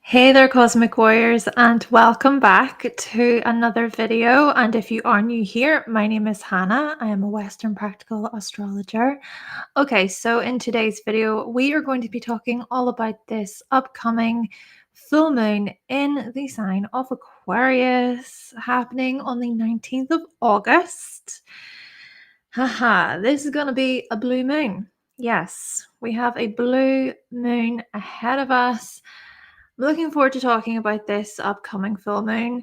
Hey there, Cosmic Warriors, and welcome back to another video. And if you are new here, my name is Hannah. I am a Western Practical Astrologer. Okay, so in today's video, we are going to be talking all about this upcoming full moon in the sign of Aquarius happening on the 19th of August. Haha, this is going to be a blue moon. Yes, we have a blue moon ahead of us. I'm looking forward to talking about this upcoming full moon.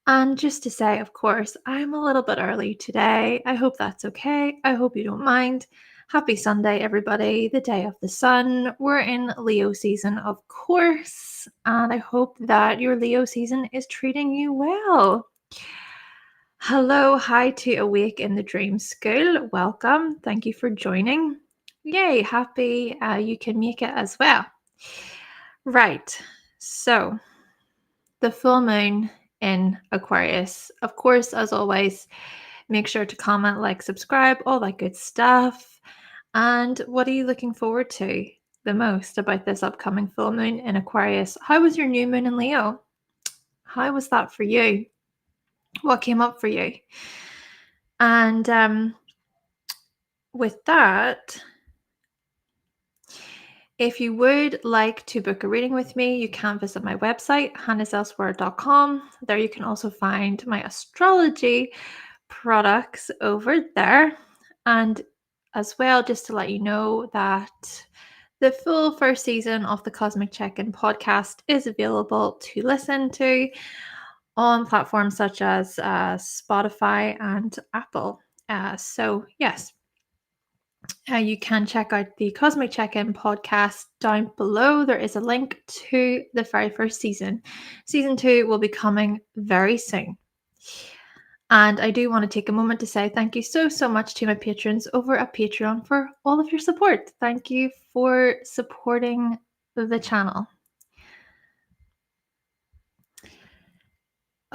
And just to say, of course, I'm a little bit early today. I hope that's okay. I hope you don't mind. Happy Sunday, everybody, the day of the sun. We're in Leo season, of course, and I hope that your Leo season is treating you well. Hello, hi to Awake in the Dream School. Welcome. Thank you for joining. Yay, happy you can make it as well. Right. So, the full moon in Aquarius. Of course, as always, make sure to comment, like, subscribe, all that good stuff. And what are you looking forward to the most about this upcoming full moon in Aquarius? How was your new moon in Leo? How was that for you? What came up for you? And with that, if you would like to book a reading with me, you can visit my website, hannahselsewhere.com. There you can also find my astrology products over there. And as well, just to let you know that the full first season of the Cosmic Check-In podcast is available to listen to on platforms such as Spotify and Apple. So yes, you can check out the Cosmic Check-In podcast down below. There is a link to the very first season. Season 2 will be coming very soon. And I do want to take a moment to say thank you so much to my patrons over at Patreon for all of your support. Thank you for supporting the channel.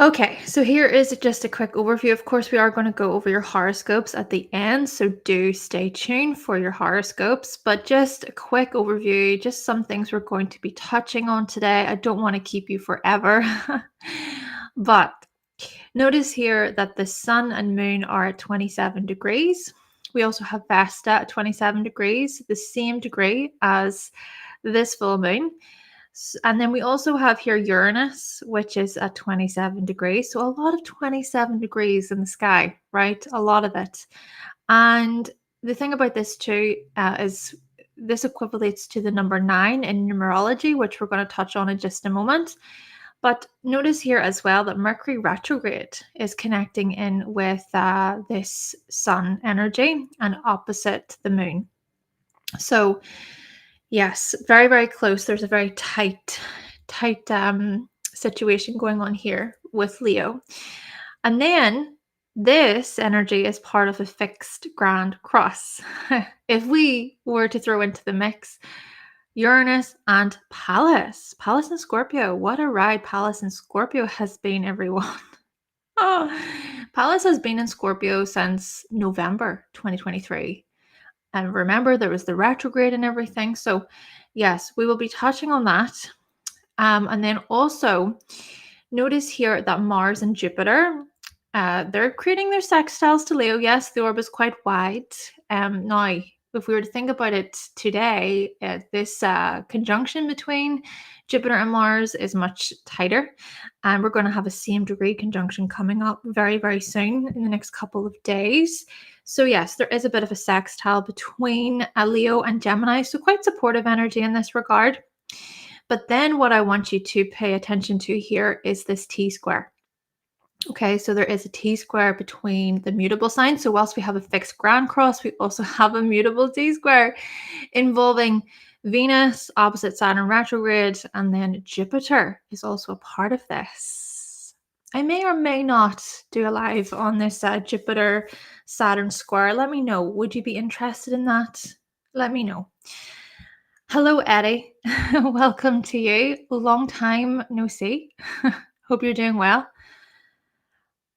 Okay, so here is just a quick overview. Of course, we are going to go over your horoscopes at the end, so do stay tuned for your horoscopes. But just a quick overview, just some things we're going to be touching on today. I don't want to keep you forever, but notice here that the sun and moon are at 27 degrees. We also have Vesta at 27 degrees, the same degree as this full moon. And then we also have here Uranus, which is at 27 degrees. So a lot of 27 degrees in the sky, right? A lot of it. And the thing about this too is this equivalates to the number 9 in numerology, which we're going to touch on in just a moment. But notice here as well that Mercury retrograde is connecting in with this sun energy and opposite the moon. So yes, very close. There's a very tight situation going on here with Leo. And then this energy is part of a fixed grand cross. If we were to throw into the mix Uranus and Pallas and Scorpio, what a ride Pallas and Scorpio has been, everyone. Oh, Pallas has been in Scorpio since November 2023. And remember, there was the retrograde and everything. So, yes, we will be touching on that. And then also, notice here that Mars and Jupiter, they're creating their sextiles to Leo. Yes, the orb is quite wide. Now, if we were to think about it today, this conjunction between Jupiter and Mars is much tighter. And we're going to have a same degree conjunction coming up very soon in the next couple of days. So yes, there is a bit of a sextile between Leo and Gemini. So quite supportive energy in this regard. But then what I want you to pay attention to here is this T-square. Okay, so there is a T-square between the mutable signs. So whilst we have a fixed grand cross, we also have a mutable T-square involving Venus, opposite Saturn retrograde, and then Jupiter is also a part of this. I may or may not do a live on this Jupiter-Saturn square. Let me know. Would you be interested in that? Let me know. Hello, Eddie. Welcome to you. Long time no see. Hope you're doing well.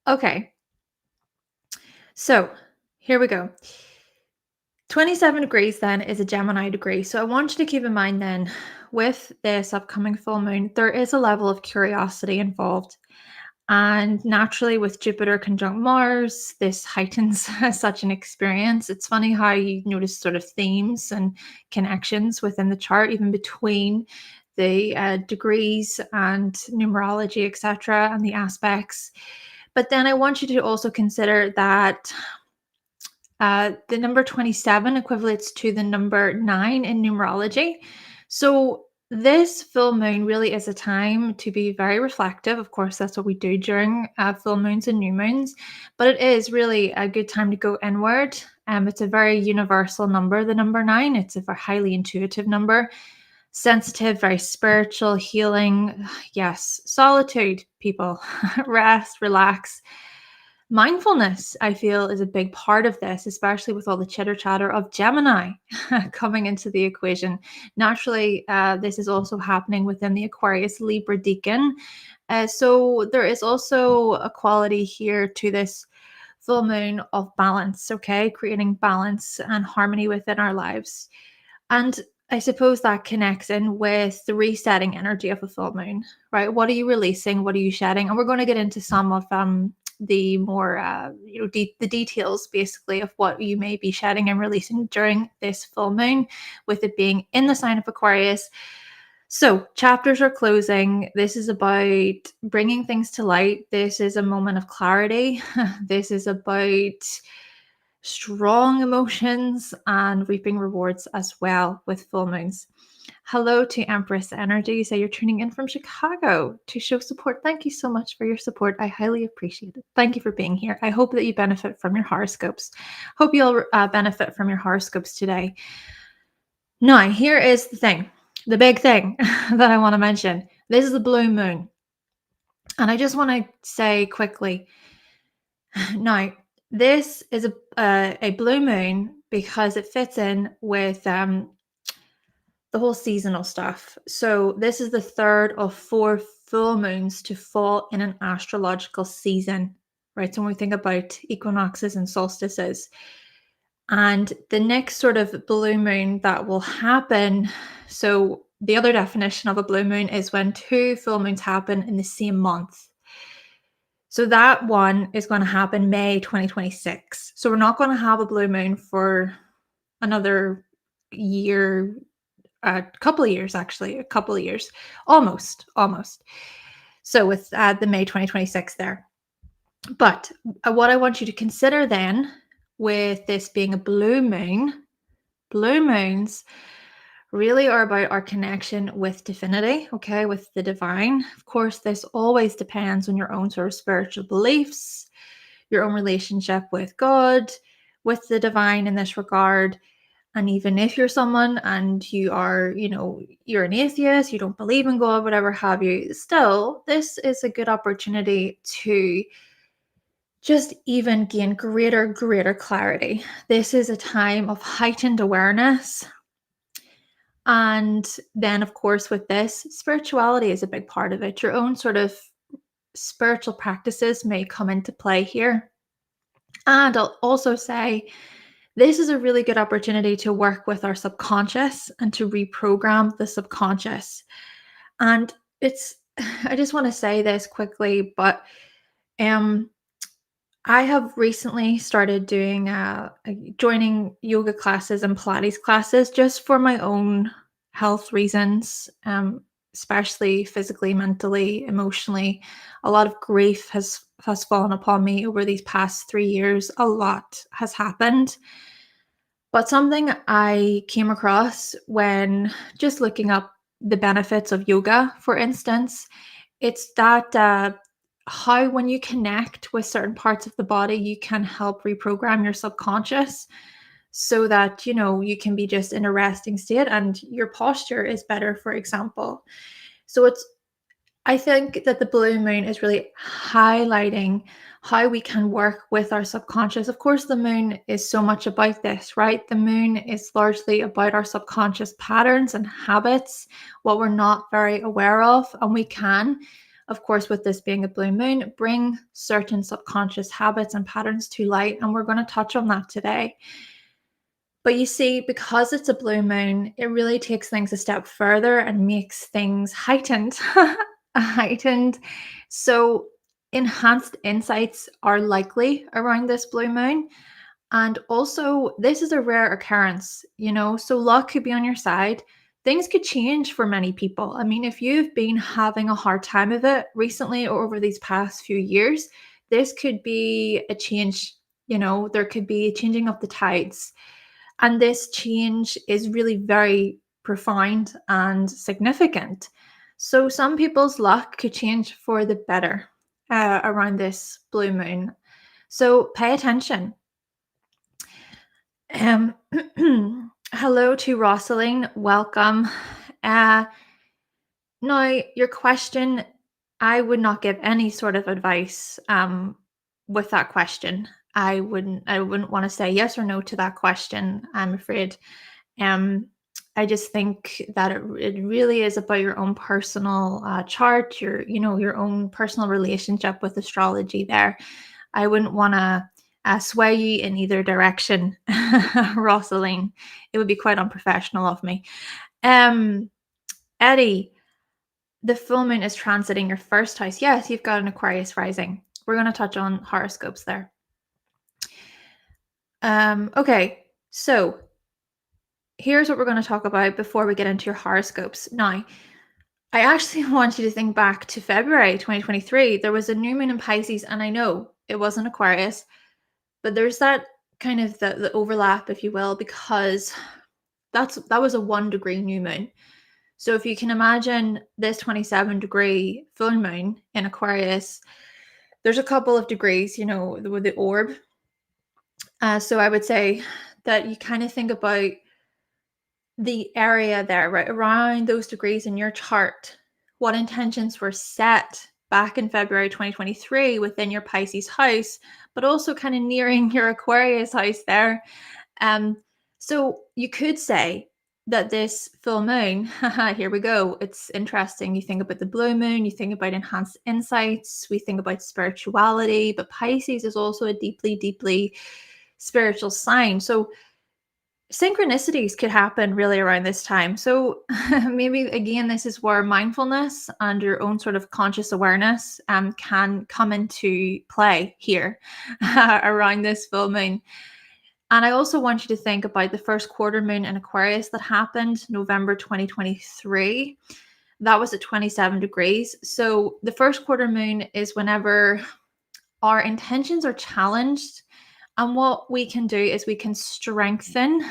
Okay. So here we go. 27 degrees then is a Gemini degree. So I want you to keep in mind then with this upcoming full moon, there is a level of curiosity involved. And naturally, with Jupiter conjunct Mars, this heightens such an experience. It's funny how you notice sort of themes and connections within the chart, even between the degrees and numerology, etc., and the aspects. But then I want you to also consider that the number 27 equates to the number 9 in numerology. So this full moon really is a time to be very reflective. Of course, that's what we do during full moons and new moons, but it is really a good time to go inward. It's a very universal number, the number 9. It's a very highly intuitive number, sensitive, very spiritual, healing. Yes, solitude, people, rest, relax. Mindfulness, I feel, is a big part of this, especially with all the chitter chatter of Gemini coming into the equation. Naturally, this is also happening within the Aquarius Libra decan. So there is also a quality here to this full moon of balance, okay? Creating balance and harmony within our lives. And I suppose that connects in with the resetting energy of a full moon, right? What are you releasing? What are you shedding? And we're going to get into some of the more the details basically of what you may be shedding and releasing during this full moon, with it being in the sign of Aquarius. So chapters are closing. This is about bringing things to light. This is a moment of clarity. This is about strong emotions and reaping rewards as well with full moons. Hello to Empress Energy. So you're tuning in from Chicago to show support. Thank you so much for your support. I highly appreciate it. Thank you for being here. I hope that you benefit from your horoscopes. Hope you'll benefit from your horoscopes today. Now, here is the thing, the big thing that I want to mention. This is the blue moon. And I just want to say quickly, now, this is a blue moon because it fits in with the whole seasonal stuff. So this is the third of 4 full moons to fall in an astrological season, right? So when we think about equinoxes and solstices, and the next sort of blue moon that will happen. So the other definition of a blue moon is when 2 full moons happen in the same month. So that one is going to happen May 2026. So we're not going to have a blue moon for another year, a couple of years, actually, a couple of years, almost. So with the May 2026 there. But what I want you to consider then, with this being a blue moon, blue moons really are about our connection with divinity, okay, with the divine. Of course, this always depends on your own sort of spiritual beliefs, your own relationship with God, with the divine in this regard. And even if you're someone and you are, you're an atheist, you don't believe in God, whatever have you, still, this is a good opportunity to just even gain greater clarity. This is a time of heightened awareness. And then, of course, with this, spirituality is a big part of it. Your own sort of spiritual practices may come into play here. And I'll also say this is a really good opportunity to work with our subconscious and to reprogram the subconscious. And I just want to say this quickly, but I have recently started doing joining yoga classes and Pilates classes just for my own health reasons, especially physically, mentally, emotionally. A lot of grief has fallen upon me over these past 3 years. A lot has happened. But something I came across when just looking up the benefits of yoga, for instance, it's that how when you connect with certain parts of the body, you can help reprogram your subconscious so that, you can be just in a resting state and your posture is better, for example. So I think that the blue moon is really highlighting how we can work with our subconscious. Of course, the moon is so much about this, right? The moon is largely about our subconscious patterns and habits, what we're not very aware of. And we can, of course, with this being a blue moon, bring certain subconscious habits and patterns to light. And we're going to touch on that today. But you see, because it's a blue moon, it really takes things a step further and makes things heightened. heightened. So enhanced insights are likely around this blue moon. And also, this is a rare occurrence, so luck could be on your side. Things could change for many people. I mean, if you've been having a hard time of it recently or over these past few years, this could be a change. There could be a changing of the tides. And this change is really very profound and significant. So some people's luck could change for the better around this blue moon. So pay attention. Um, hello to Rosalind. Welcome. Now, your question, I would not give any sort of advice with that question. I wouldn't want to say yes or no to that question, I'm afraid. Um, I just think that it really is about your own personal chart, your own personal relationship with astrology there. I wouldn't want to sway you in either direction, Rosalind. It would be quite unprofessional of me. Eddie, the full moon is transiting your first house. Yes, you've got an Aquarius rising. We're going to touch on horoscopes there. Okay, so here's what we're going to talk about before we get into your horoscopes. Now, I actually want you to think back to February 2023. There was a new moon in Pisces, and I know it wasn't Aquarius, but there's that kind of the overlap, if you will, because that was a 1 degree new moon. So if you can imagine this 27-degree full moon in Aquarius, there's a couple of degrees, with the orb. So I would say that you kind of think about the area there, right around those degrees in your chart, what intentions were set back in February 2023 within your Pisces house, but also kind of nearing your Aquarius house there. So you could say that this full moon, here we go, it's interesting. You think about the blue moon, you think about enhanced insights, we think about spirituality, but Pisces is also a deeply, deeply spiritual sign. So synchronicities could happen really around this time. So maybe again, this is where mindfulness and your own sort of conscious awareness can come into play here around this full moon. And I also want you to think about the first quarter moon in Aquarius that happened November 2023. That was at 27 degrees. So the first quarter moon is whenever our intentions are challenged. And what we can do is we can strengthen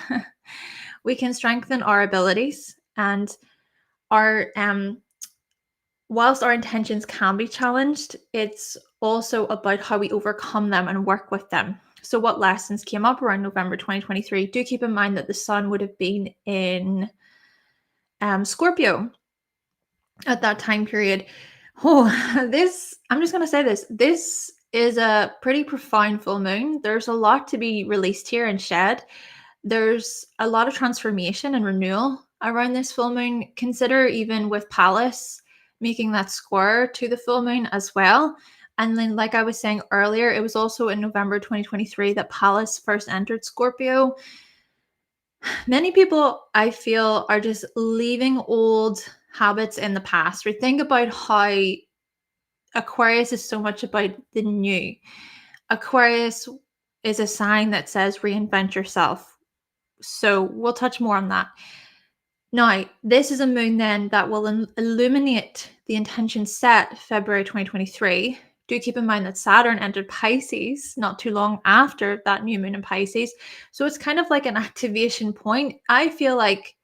our abilities, and our whilst our intentions can be challenged, it's also about how we overcome them and work with them. So what lessons came up around November 2023? Do keep in mind that the sun would have been in Scorpio at that time period. I'm just going to say this is a pretty profound full moon. There's a lot to be released here and shed. There's a lot of transformation and renewal around this full moon. Consider even with Pallas making that square to the full moon as well. And then, like I was saying earlier, it was also in November 2023 that Pallas first entered Scorpio. Many people, I feel, are just leaving old habits in the past. Or think about how Aquarius is so much about the new. Aquarius is a sign that says reinvent yourself. So we'll touch more on that. Now, this is a moon then that will illuminate the intention set February 2023. Do keep in mind that Saturn entered Pisces not too long after that new moon in Pisces. So it's kind of like an activation point. I feel like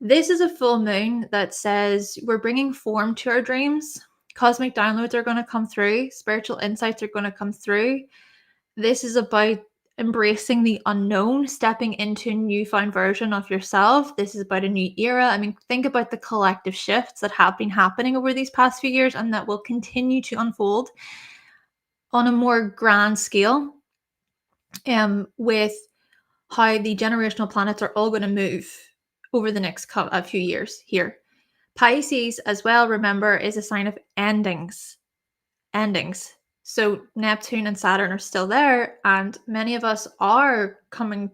this is a full moon that says we're bringing form to our dreams. Cosmic downloads are going to come through. Spiritual insights are going to come through. This is about embracing the unknown, stepping into a newfound version of yourself. This is about a new era. I mean, think about the collective shifts that have been happening over these past few years and that will continue to unfold on a more grand scale, with how the generational planets are all going to move over the next few years here. Pisces as well, remember, is a sign of endings. So Neptune and Saturn are still there, and many of us are coming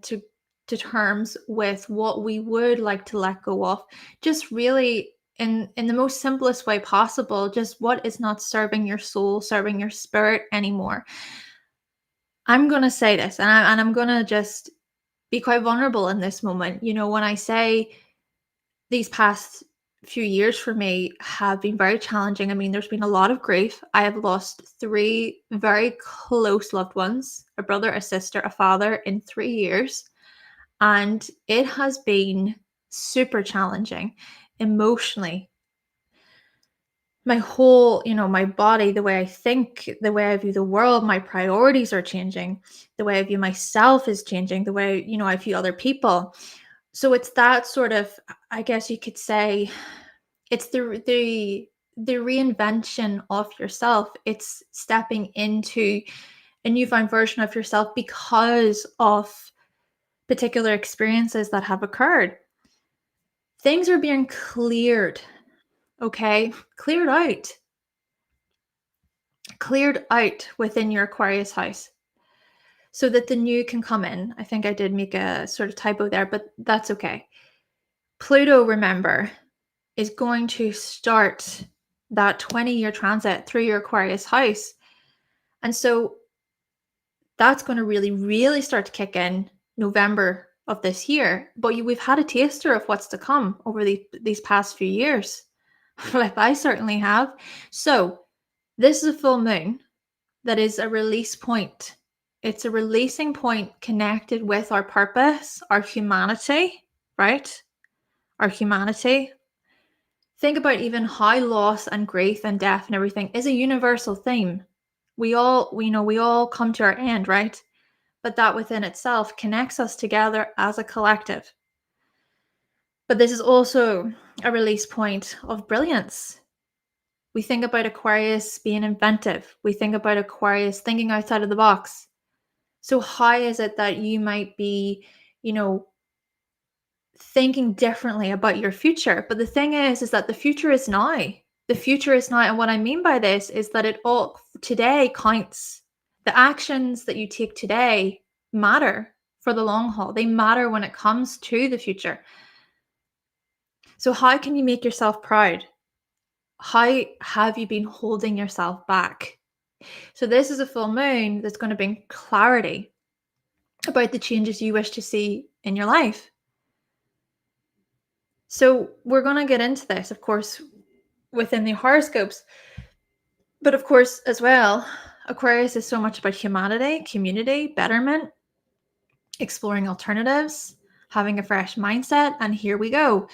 to terms with what we would like to let go of, just really in the most simplest way possible, just what is not serving your soul, serving your spirit anymore. I'm going to say this, and I'm going to just be quite vulnerable in this moment. When I say these past few years for me have been very challenging. I mean, there's been a lot of grief. I have lost 3 very close loved ones, a brother, a sister, a father, in 3 years. And it has been super challenging emotionally. My whole, my body, the way I think, the way I view the world, my priorities are changing. The way I view myself is changing. The way, I view other people. So it's that sort of, I guess you could say, it's the reinvention of yourself. It's stepping into a newfound version of yourself because of particular experiences that have occurred. Things are being cleared, okay? Cleared out within your Aquarius house so that the new can come in. I think I did make a sort of typo there, but that's okay. Pluto, remember, is going to start that 20-year transit through your Aquarius house. And so that's going to really, really start to kick in November of this year. But we've had a taster of what's to come over these past few years. Like I certainly have. So this is a full moon that is a release point. It's a releasing point connected with our purpose, our humanity, right? Our humanity. Think about even how loss and grief and death and everything is a universal theme. We all come to our end, right? But that within itself connects us together as a collective. But this is also a release point of brilliance. We think about Aquarius being inventive. We think about Aquarius thinking outside of the box. So how is it that you might be, thinking differently about your future? But the thing is that the future is now. The future is now. And what I mean by this is that it all today counts. The actions that you take today matter for the long haul. They matter when it comes to the future. So how can you make yourself proud? How have you been holding yourself back? So this is a full moon that's going to bring clarity about the changes you wish to see in your life. So we're going to get into this, of course, within the horoscopes. But of course, as well, Aquarius is so much about humanity, community, betterment, exploring alternatives, having a fresh mindset. And here we go.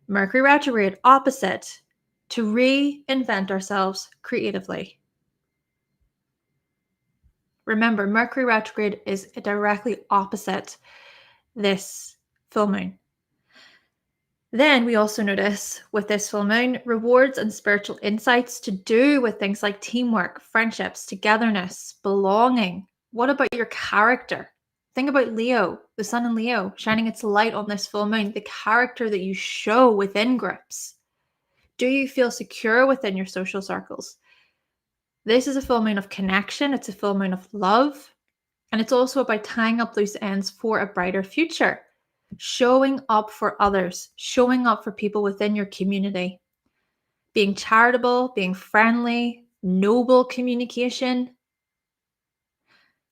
Mercury retrograde, opposite, to reinvent ourselves creatively. Remember, Mercury retrograde is directly opposite this full moon. Then we also notice with this full moon, rewards and spiritual insights to do with things like teamwork, friendships, togetherness, belonging. What about your character? Think about Leo, the sun in Leo, shining its light on this full moon, the character that you show within groups. Do you feel secure within your social circles? This is a full moon of connection. It's a full moon of love. And it's also about tying up loose ends for a brighter future. Showing up for others, showing up for people within your community, being charitable, being friendly, noble communication.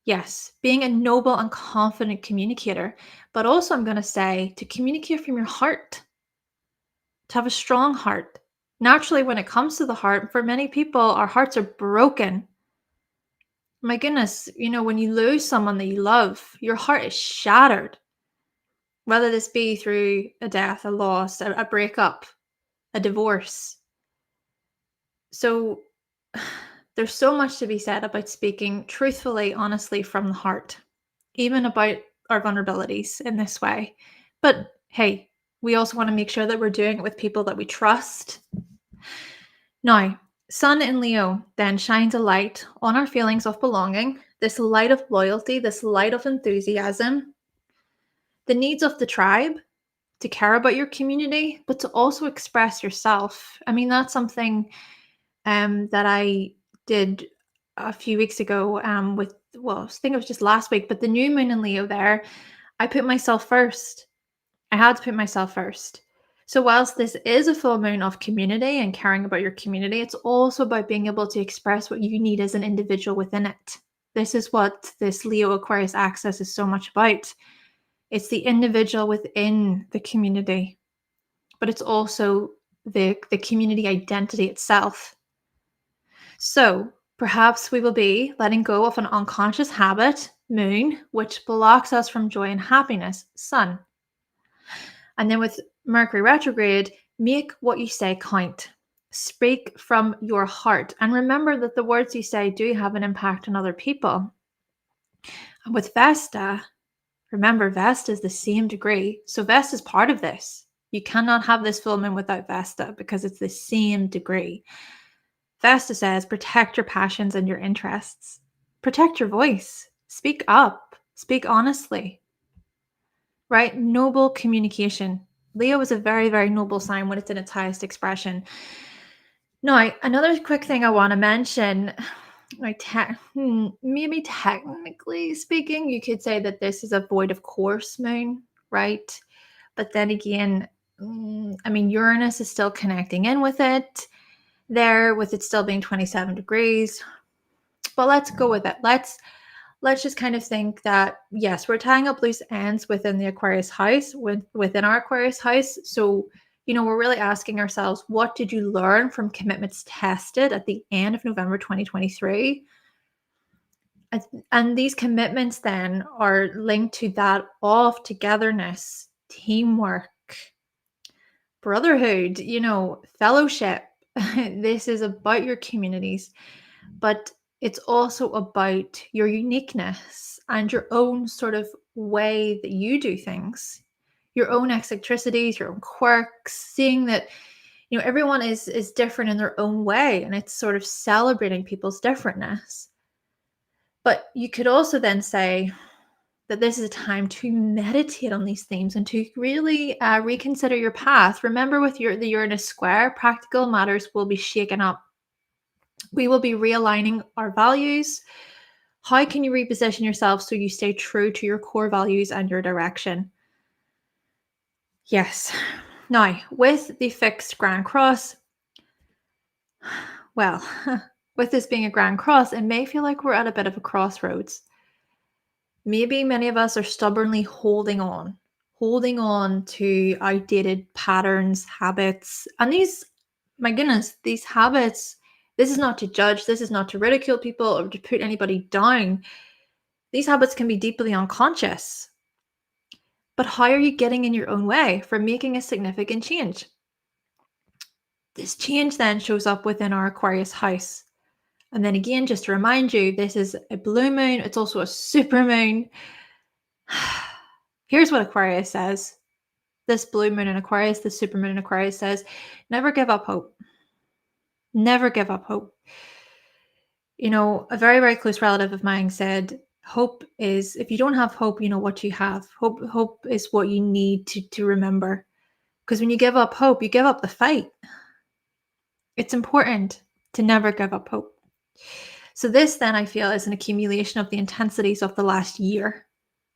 Yes, being a noble and confident communicator, but also I'm going to say to communicate from your heart, to have a strong heart. Naturally, when it comes to the heart, for many people, our hearts are broken. My goodness, when you lose someone that you love, your heart is shattered. Whether this be through a death, a loss, a breakup, a divorce. So there's so much to be said about speaking truthfully, honestly, from the heart, even about our vulnerabilities in this way. But hey, we also want to make sure that we're doing it with people that we trust. Now, Sun in Leo then shines a light on our feelings of belonging, this light of loyalty, this light of enthusiasm, the needs of the tribe, to care about your community, but to also express yourself. I mean, that's something that I did a few weeks ago I think it was just last week, but the new moon in Leo there, I put myself first. I had to put myself first. So whilst this is a full moon of community and caring about your community, it's also about being able to express what you need as an individual within it. This is what this Leo Aquarius axis is so much about. It's the individual within the community, but it's also the community identity itself. So perhaps we will be letting go of an unconscious habit, moon, which blocks us from joy and happiness, sun. And then with Mercury retrograde, make what you say count. Speak from your heart. And remember that the words you say do have an impact on other people. And with Vesta, remember, Vesta is the same degree. So Vesta is part of this. You cannot have this full moon without Vesta because it's the same degree. Vesta says, protect your passions and your interests. Protect your voice. Speak up. Speak honestly. Right? Noble communication. Leo is a very, very noble sign when it's in its highest expression. Now, another quick thing I want to mention, maybe technically speaking, you could say that this is a void of course moon, right? But then again, Uranus is still connecting in with it there, with it still being 27 degrees. But let's go with it. Let's just kind of think that, yes, we're tying up loose ends within the Aquarius house, within our Aquarius house. So, we're really asking ourselves, what did you learn from commitments tested at the end of November 2023? And these commitments then are linked to that of togetherness, teamwork, brotherhood, fellowship. This is about your communities, but it's also about your uniqueness and your own sort of way that you do things, your own eccentricities, your own quirks, seeing that, everyone is different in their own way, and it's sort of celebrating people's differentness. But you could also then say that this is a time to meditate on these themes and to really reconsider your path. Remember, with the Uranus square, practical matters will be shaken up. We will be realigning our values. How can you reposition yourself so you stay true to your core values and your direction? Yes. Now, with the fixed Grand Cross, well, with this being a Grand Cross, it may feel like we're at a bit of a crossroads. Maybe many of us are stubbornly holding on to outdated patterns, habits. And these, my goodness, these habits, this is not to judge, this is not to ridicule people or to put anybody down. These habits can be deeply unconscious. But how are you getting in your own way from making a significant change? This change then shows up within our Aquarius house. And then again, just to remind you, this is a blue moon. It's also a super moon. Here's what Aquarius says. This blue moon in Aquarius, the super moon in Aquarius says, never give up hope. Never give up hope. A very, very close relative of mine said, hope is, if you don't have hope, what you have. Hope is what you need to remember. Because when you give up hope, you give up the fight. It's important to never give up hope. So this then, I feel, is an accumulation of the intensities of the last year.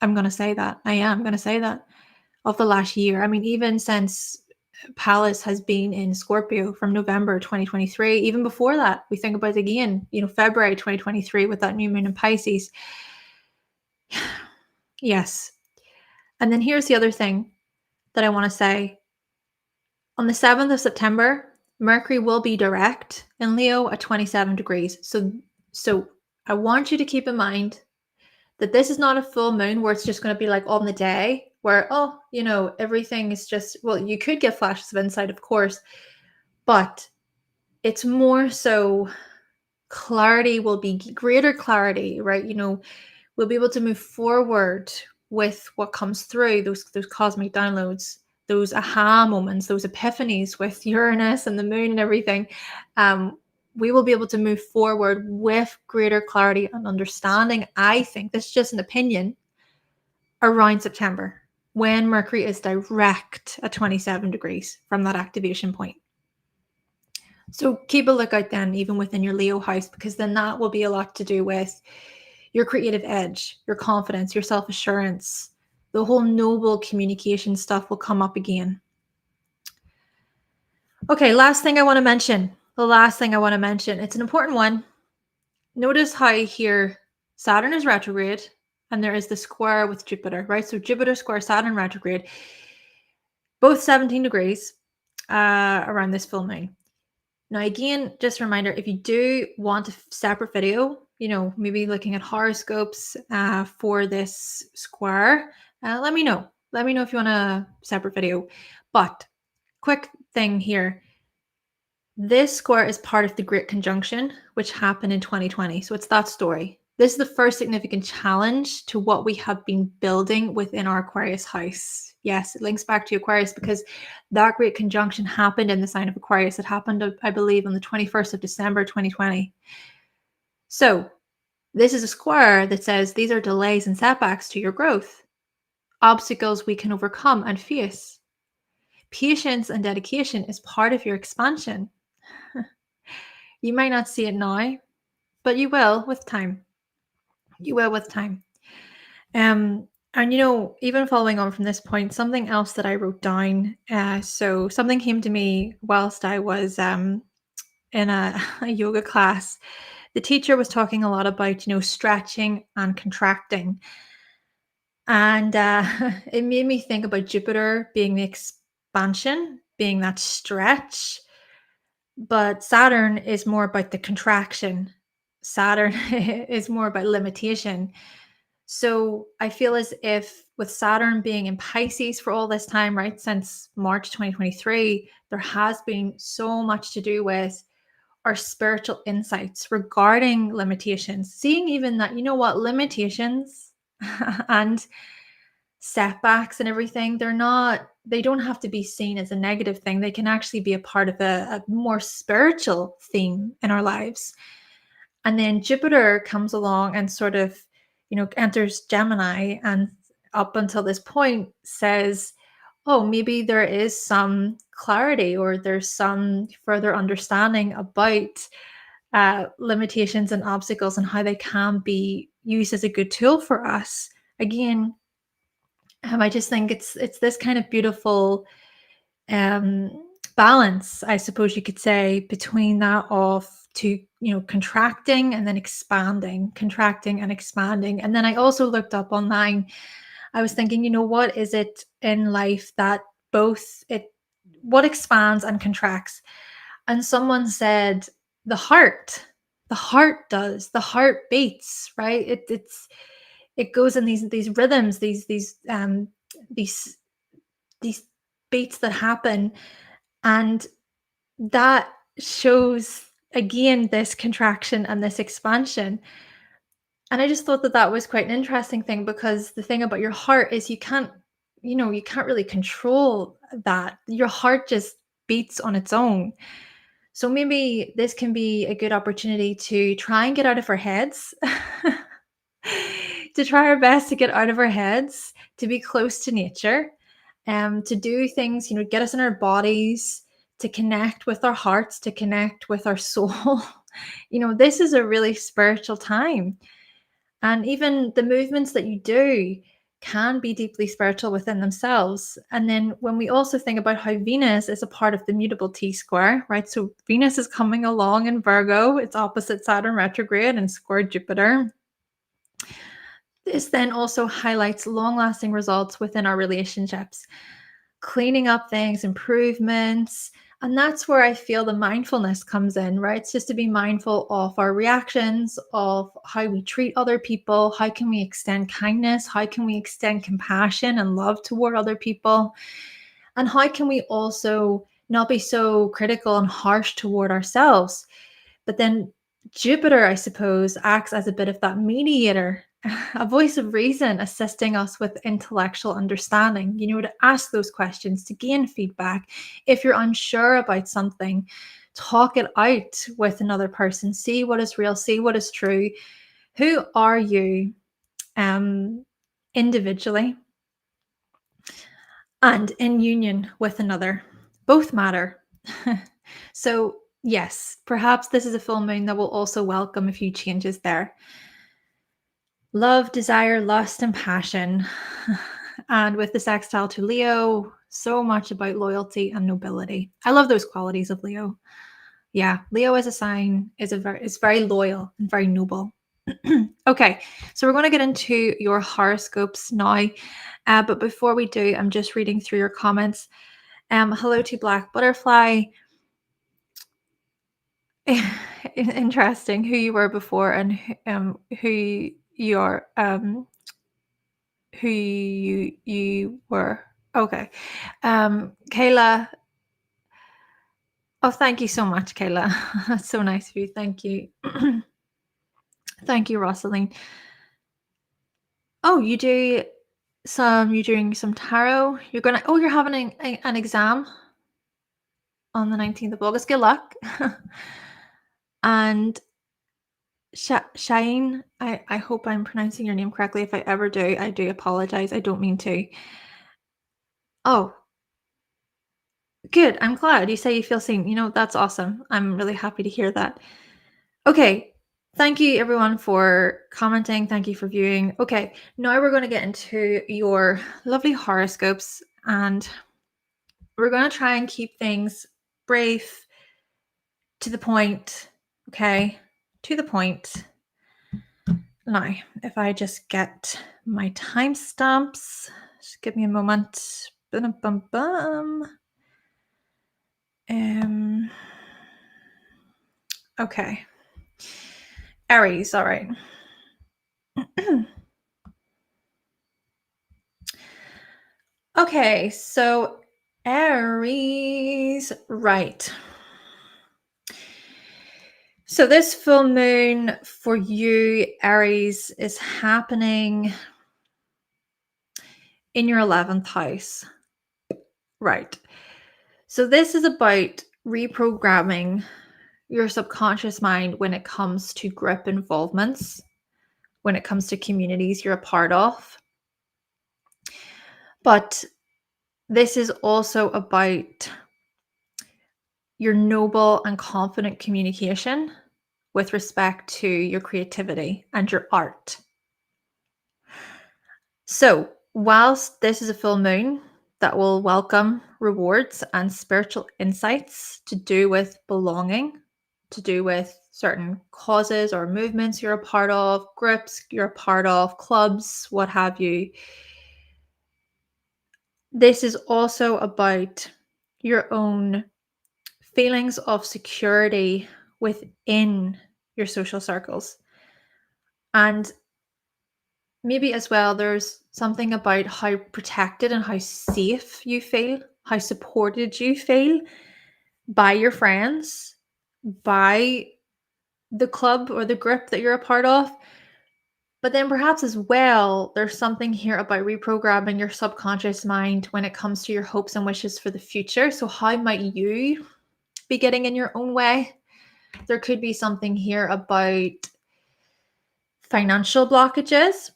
I'm going to say that. I am going to say that. Of the last year. Even since Pallas has been in Scorpio from November 2023, even before that, we think about it again, February 2023 with that new moon in Pisces. Yes. And then here's the other thing that I want to say. On the 7th of September, Mercury will be direct in Leo at 27 degrees. So I want you to keep in mind that this is not a full moon where it's just going to be like on the day where, everything is just, well, you could get flashes of insight, of course, but it's more so clarity will be greater clarity, right? We'll be able to move forward with what comes through, those cosmic downloads, those aha moments, those epiphanies with Uranus and the moon and everything. We will be able to move forward with greater clarity and understanding. I think this is just an opinion around September when Mercury is direct at 27 degrees from that activation point. So keep a lookout then, even within your Leo house, because then that will be a lot to do with your creative edge, your confidence, your self-assurance, The whole noble communication stuff will come up again. Okay, last thing I want to mention. The last thing I want to mention. It's an important one. Notice how here Saturn is retrograde and there is the square with Jupiter, right? So Jupiter square Saturn retrograde, both 17 degrees around this full moon. Now, again, just a reminder, if you do want a separate video, maybe looking at horoscopes for this square, let me know. Let me know if you want a separate video. But quick thing here. This square is part of the Great Conjunction, which happened in 2020. So it's that story. This is the first significant challenge to what we have been building within our Aquarius house. Yes, it links back to Aquarius because that Great Conjunction happened in the sign of Aquarius. It happened, I believe, on the 21st of December, 2020. So this is a square that says these are delays and setbacks to your growth, obstacles we can overcome and face. Patience and dedication is part of your expansion. You might not see it now, but you will with time. You will with time. And even following on from this point, something else that I wrote down. So something came to me whilst I was in a yoga class. The teacher was talking a lot about, stretching and contracting. And it made me think about Jupiter being the expansion, being that stretch. But Saturn is more about the contraction. Saturn is more about limitation. So I feel as if with Saturn being in Pisces for all this time, right, since March 2023, there has been so much to do with our spiritual insights regarding limitations, seeing even that, limitations and setbacks and everything, they don't have to be seen as a negative thing. They can actually be a part of a more spiritual theme in our lives. And then Jupiter comes along and sort of, enters Gemini, and up until this point says, oh, maybe there is some clarity or there's some further understanding about limitations and obstacles and how they can be used as a good tool for us. Again, I just think it's this kind of beautiful balance, I suppose you could say, between that of contracting and then expanding, contracting and expanding. And then I also looked up online. I was thinking, what is it in life that what expands and contracts? And someone said the heart. The heart does. The heart beats, right? It goes in these rhythms, these beats that happen, and that shows again this contraction and this expansion. And I just thought that was quite an interesting thing, because the thing about your heart is you can't really control that. Your heart just beats on its own. So maybe this can be a good opportunity to try and get out of our heads, to try our best to get out of our heads, to be close to nature, to do things, get us in our bodies, to connect with our hearts, to connect with our soul. This is a really spiritual time. And even the movements that you do can be deeply spiritual within themselves. And then when we also think about how Venus is a part of the mutable T-square, right? So Venus is coming along in Virgo. It's opposite Saturn retrograde and square Jupiter. This then also highlights long-lasting results within our relationships, cleaning up things, improvements. And that's where I feel the mindfulness comes in, right? It's just to be mindful of our reactions, of how we treat other people. How can we extend kindness? How can we extend compassion and love toward other people? And how can we also not be so critical and harsh toward ourselves? But then Jupiter, I suppose, acts as a bit of that mediator, a voice of reason, assisting us with intellectual understanding, to ask those questions, to gain feedback. If you're unsure about something, talk it out with another person. See what is real, see what is true. Who are you individually and in union with another? Both matter. So yes, perhaps this is a full moon that will also welcome a few changes there. Love, desire, lust, and passion. And with the sextile to Leo, so much about loyalty and nobility. I love those qualities of Leo. Yeah, Leo as a sign is very loyal and very noble. Okay, so we're going to get into your horoscopes now. But before we do, I'm just reading through your comments. Hello to Black Butterfly. Interesting who you were before and who you are, who you were. Okay. Kayla. Oh, thank you so much, Kayla. That's so nice of you. Thank you. Thank you, Rosaline. Oh, you're doing some tarot. You're having an exam on the 19th of August. Good luck. And Shine, I hope I'm pronouncing your name correctly. If I ever do, I do apologize. I don't mean to. Oh, good. I'm glad you say you feel seen. That's awesome. I'm really happy to hear that. Okay. Thank you everyone for commenting. Thank you for viewing. Okay. Now we're going to get into your lovely horoscopes, and we're going to try and keep things brief, to the point. Okay. To the point. Now, if I just get my timestamps, just give me a moment. Okay. Aries, all right. Okay, so Aries, right. So this full moon for you, Aries, is happening in your 11th house. Right. So this is about reprogramming your subconscious mind when it comes to group involvements, when it comes to communities you're a part of. But this is also about your noble and confident communication with respect to your creativity and your art. So, whilst this is a full moon that will welcome rewards and spiritual insights to do with belonging, to do with certain causes or movements you're a part of, groups you're a part of, clubs, what have you, this is also about your own feelings of security within your social circles. And maybe as well, there's something about how protected and how safe you feel, how supported you feel by your friends, by the club or the group that you're a part of. But then perhaps as well, there's something here about reprogramming your subconscious mind when it comes to your hopes and wishes for the future. So how might you be getting in your own way? There could be something here about financial blockages,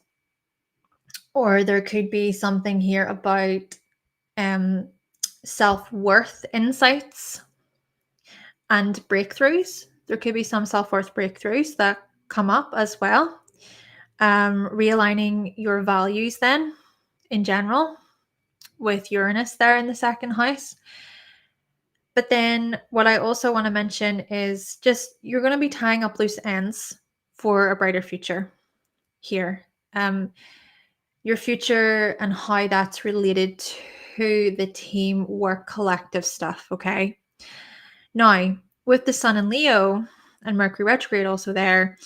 or there could be something here about self-worth insights and breakthroughs. There could be some self-worth breakthroughs that come up as well. Realigning your values then in general with Uranus there in the second house. But then what I also want to mention is just you're going to be tying up loose ends for a brighter future here. Your future and how that's related to the teamwork collective stuff, okay? Now, with the Sun in Leo and Mercury retrograde also there,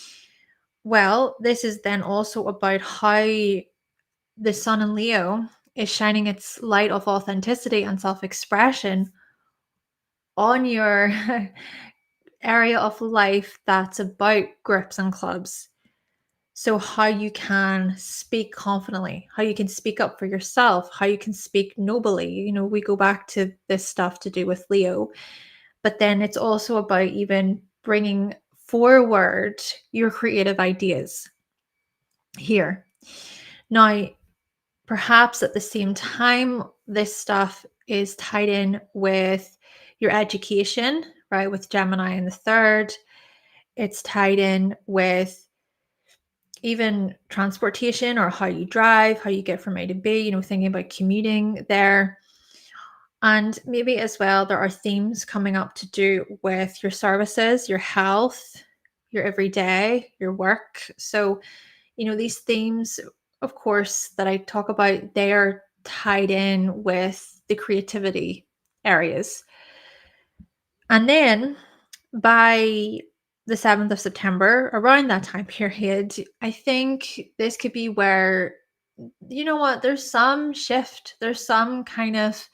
well, this is then also about how the Sun in Leo is shining its light of authenticity and self-expression on your area of life that's about groups and clubs. So how you can speak confidently, how you can speak up for yourself, how you can speak nobly. We go back to this stuff to do with Leo. But then it's also about even bringing forward your creative ideas here. Now, perhaps at the same time, this stuff is tied in with your education, right? With Gemini in the third. It's tied in with even transportation or how you drive, how you get from A to B, thinking about commuting there. And maybe as well, there are themes coming up to do with your services, your health, your everyday, your work. So, these themes, of course, that I talk about, they are tied in with the creativity areas. And then by the 7th of September, around that time period, I think this could be where, there's some shift, there's some kind of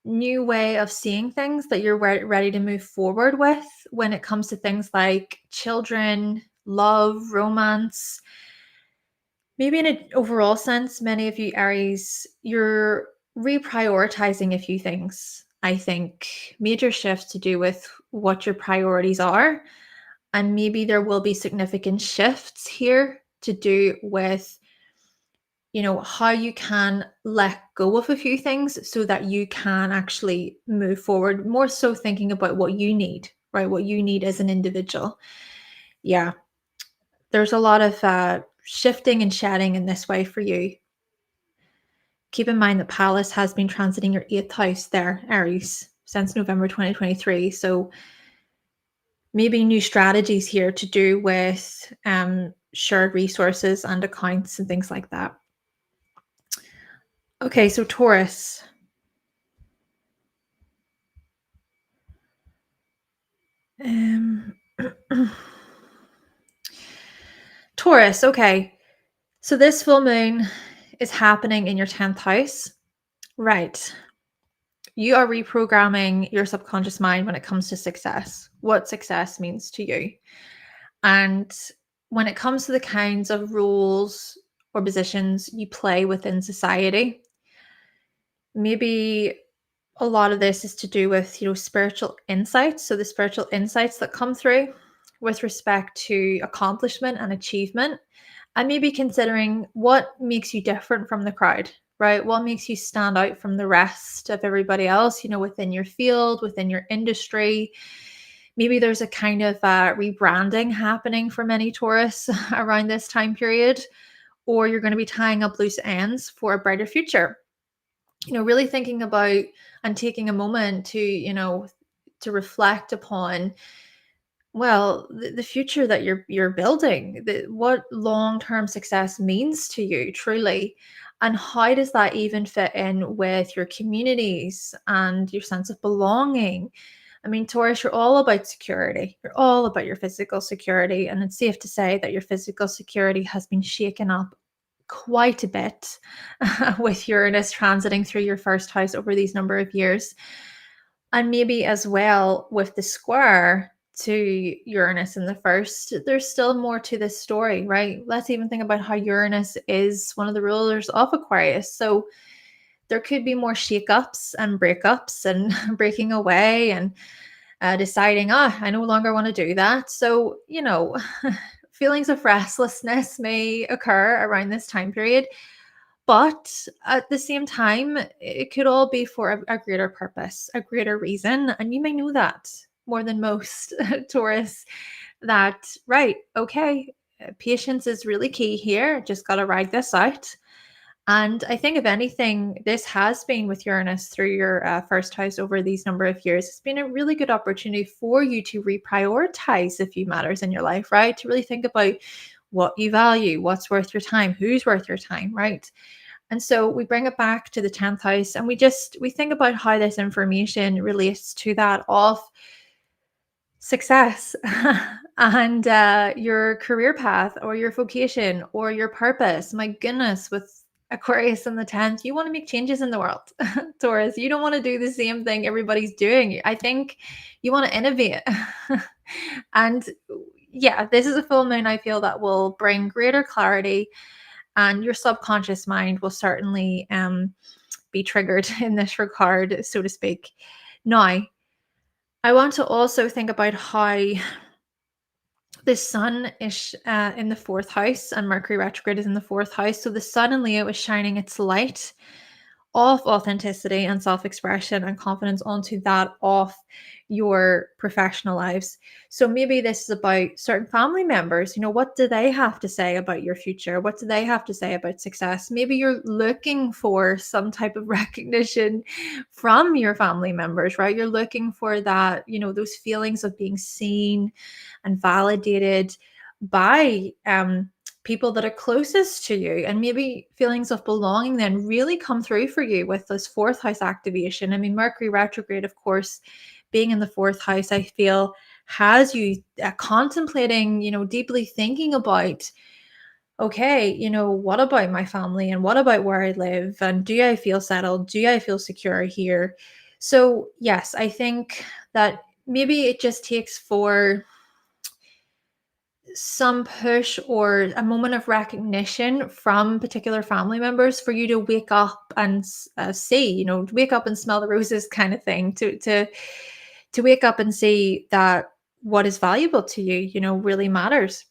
new way of seeing things that you're ready to move forward with when it comes to things like children, love, romance. Maybe in an overall sense, many of you Aries, you're reprioritizing a few things. I think major shifts to do with what your priorities are. And maybe there will be significant shifts here to do with, how you can let go of a few things so that you can actually move forward, more so thinking about what you need, right? What you need as an individual. Yeah, there's a lot of shifting and shedding in this way for you. Keep in mind that Pallas has been transiting your 8th house there, Aries, since November 2023. So maybe new strategies here to do with shared resources and accounts and things like that. Okay, so Taurus. Taurus, okay. So this full moon is happening in your 10th house. Right. You are reprogramming your subconscious mind when it comes to success, what success means to you. And when it comes to the kinds of roles or positions you play within society, maybe a lot of this is to do with, spiritual insights. So the spiritual insights that come through with respect to accomplishment and achievement, and maybe considering what makes you different from the crowd, right? What makes you stand out from the rest of everybody else, within your field, within your industry. Maybe there's a kind of rebranding happening for many Taurus around this time period, or you're going to be tying up loose ends for a brighter future. Really thinking about and taking a moment to reflect upon, well, the future that you're building, what long-term success means to you truly, and how does that even fit in with your communities and your sense of belonging. I mean, Taurus, you're all about security. You're all about your physical security, and it's safe to say that your physical security has been shaken up quite a bit with Uranus transiting through your first house over these number of years. And maybe as well with the square to Uranus in the first, there's still more to this story, right? Let's even think about how Uranus is one of the rulers of Aquarius. So there could be more shakeups and breakups and breaking away and deciding, I no longer want to do that. So, feelings of restlessness may occur around this time period. But at the same time, it could all be for a greater purpose, a greater reason. And you may know that more than most Taurus, that, right, okay, patience is really key here. Just got to ride this out. And I think, if anything, this has been with Uranus through your first house over these number of years. It's been a really good opportunity for you to reprioritize a few matters in your life, right? To really think about what you value, what's worth your time, who's worth your time, right? And so we bring it back to the 10th house, and we think about how this information relates to that of success and your career path or your vocation or your purpose. My goodness, with Aquarius in the 10th, you want to make changes in the world. Taurus, you don't want to do the same thing everybody's doing. I think you want to innovate. And yeah, this is a full moon, I feel, that will bring greater clarity, and your subconscious mind will certainly be triggered in this regard, so to speak. Now, I want to also think about how the sun is in the 4th house and Mercury retrograde is in the 4th house. So the sun in Leo is shining its light of authenticity and self-expression and confidence onto that of your professional lives. So maybe this is about certain family members. What do they have to say about your future? What do they have to say about success? Maybe you're looking for some type of recognition from your family members, right? You're looking for that, those feelings of being seen and validated by people that are closest to you, and maybe feelings of belonging then really come through for you with this fourth house activation. I mean, Mercury retrograde, of course, being in the fourth house, I feel has you contemplating, deeply thinking about, okay, what about my family and what about where I live? And do I feel settled? Do I feel secure here? So yes, I think that maybe it just takes for some push or a moment of recognition from particular family members for you to wake up and see, wake up and smell the roses kind of thing, to wake up and see that what is valuable to you, really matters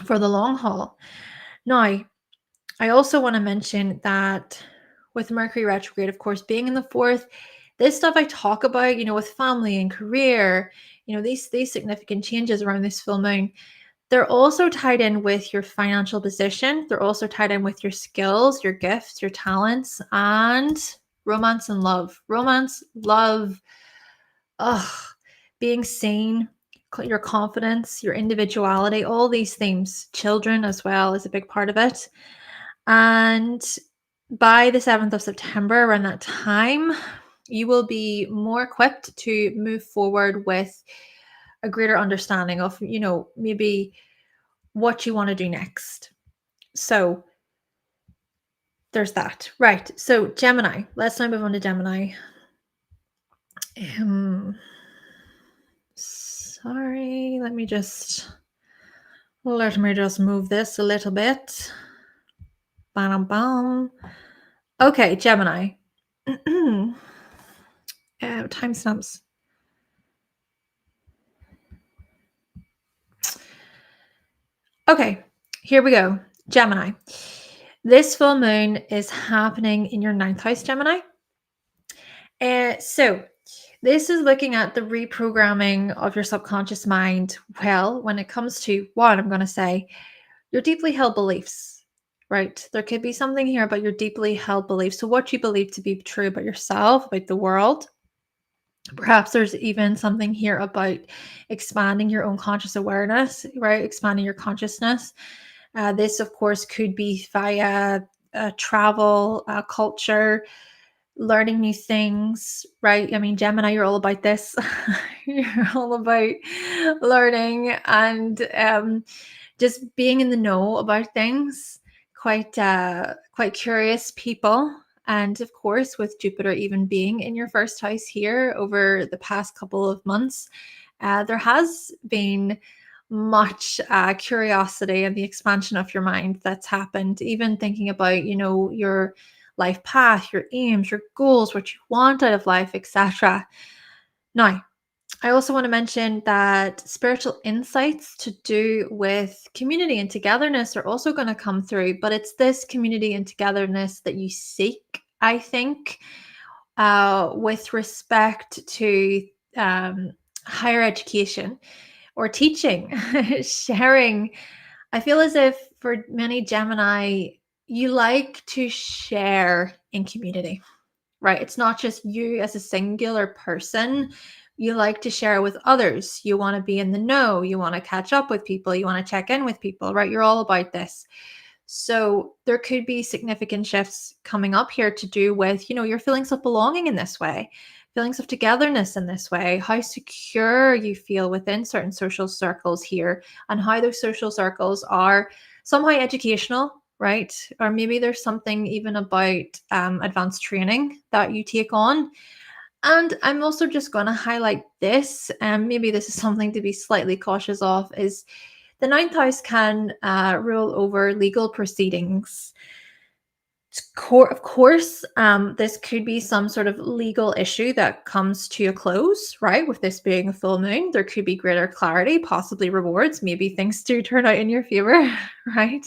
for the long haul. Now, I also want to mention that with Mercury retrograde, of course, being in the fourth, this stuff I talk about, with family and career, these significant changes around this full moon, they're also tied in with your financial position. They're also tied in with your skills, your gifts, your talents, and romance and love. Romance, love, being seen, your confidence, your individuality, all these themes. Children as well is a big part of it. And by the 7th of September, around that time, you will be more equipped to move forward with a greater understanding of, maybe what you want to do next. So there's that. Right. So Gemini, let's now move on to Gemini. Sorry, let me just move this a little bit. Bam, bam. Okay, Gemini. Timestamps. Okay, here we go. Gemini. This full moon is happening in your 9th house, Gemini. So this is looking at the reprogramming of your subconscious mind. Well, when it comes to what I'm going to say, your deeply held beliefs, right? There could be something here about your deeply held beliefs. So what you believe to be true about yourself, about the world. Perhaps there's even something here about expanding your own conscious awareness, right? Expanding your consciousness. This, of course, could be via travel, culture, learning new things, right? I mean, Gemini, you're all about this. You're all about learning and just being in the know about things. Quite curious people. And of course, with Jupiter even being in your first house here over the past couple of months, there has been much curiosity and the expansion of your mind that's happened. Even thinking about, your life path, your aims, your goals, what you want out of life, etc. Now, I also want to mention that spiritual insights to do with community and togetherness are also going to come through, but it's this community and togetherness that you seek, I think, with respect to higher education or teaching, sharing. I feel as if for many Gemini, you like to share in community, right? It's not just you as a singular person. You like to share with others. You want to be in the know. You want to catch up with people. You want to check in with people, right? You're all about this. So there could be significant shifts coming up here to do with, your feelings of belonging in this way, feelings of togetherness in this way, how secure you feel within certain social circles here, and how those social circles are somehow educational, right? Or maybe there's something even about advanced training that you take on. And I'm also just going to highlight this, and maybe this is something to be slightly cautious of, is the 9th house can rule over legal proceedings. Of course, this could be some sort of legal issue that comes to a close, right? With this being a full moon, there could be greater clarity, possibly rewards. Maybe things do turn out in your favor, right?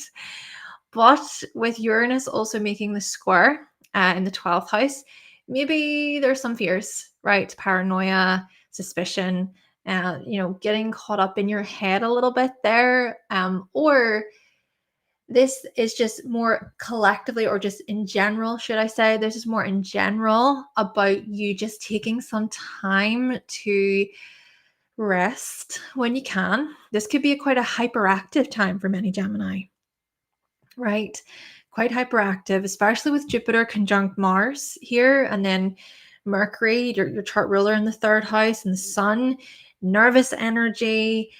But with Uranus also making the square in the 12th house, maybe there's some fears, right? Paranoia, suspicion, getting caught up in your head a little bit there. Or this is just more collectively, or just in general, should I say, this is more in general about you just taking some time to rest when you can. This could be quite a hyperactive time for many Gemini, right? Quite hyperactive, especially with Jupiter conjunct Mars here, and then Mercury, your chart ruler, in the 3rd house, and the Sun, nervous energy,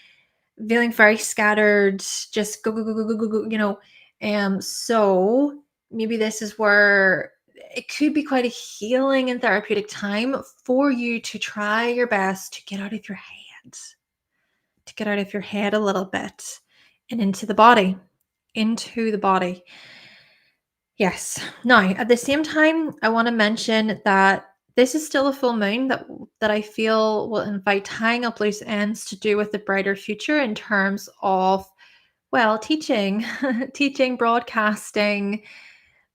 feeling very scattered, just go, go, go, go, go, go, so maybe this is where it could be quite a healing and therapeutic time for you to try your best to get out of your head, a little bit and into the body. Yes. Now, at the same time, I want to mention that this is still a full moon that I feel will invite tying up loose ends to do with the brighter future in terms of, well, teaching, teaching, broadcasting,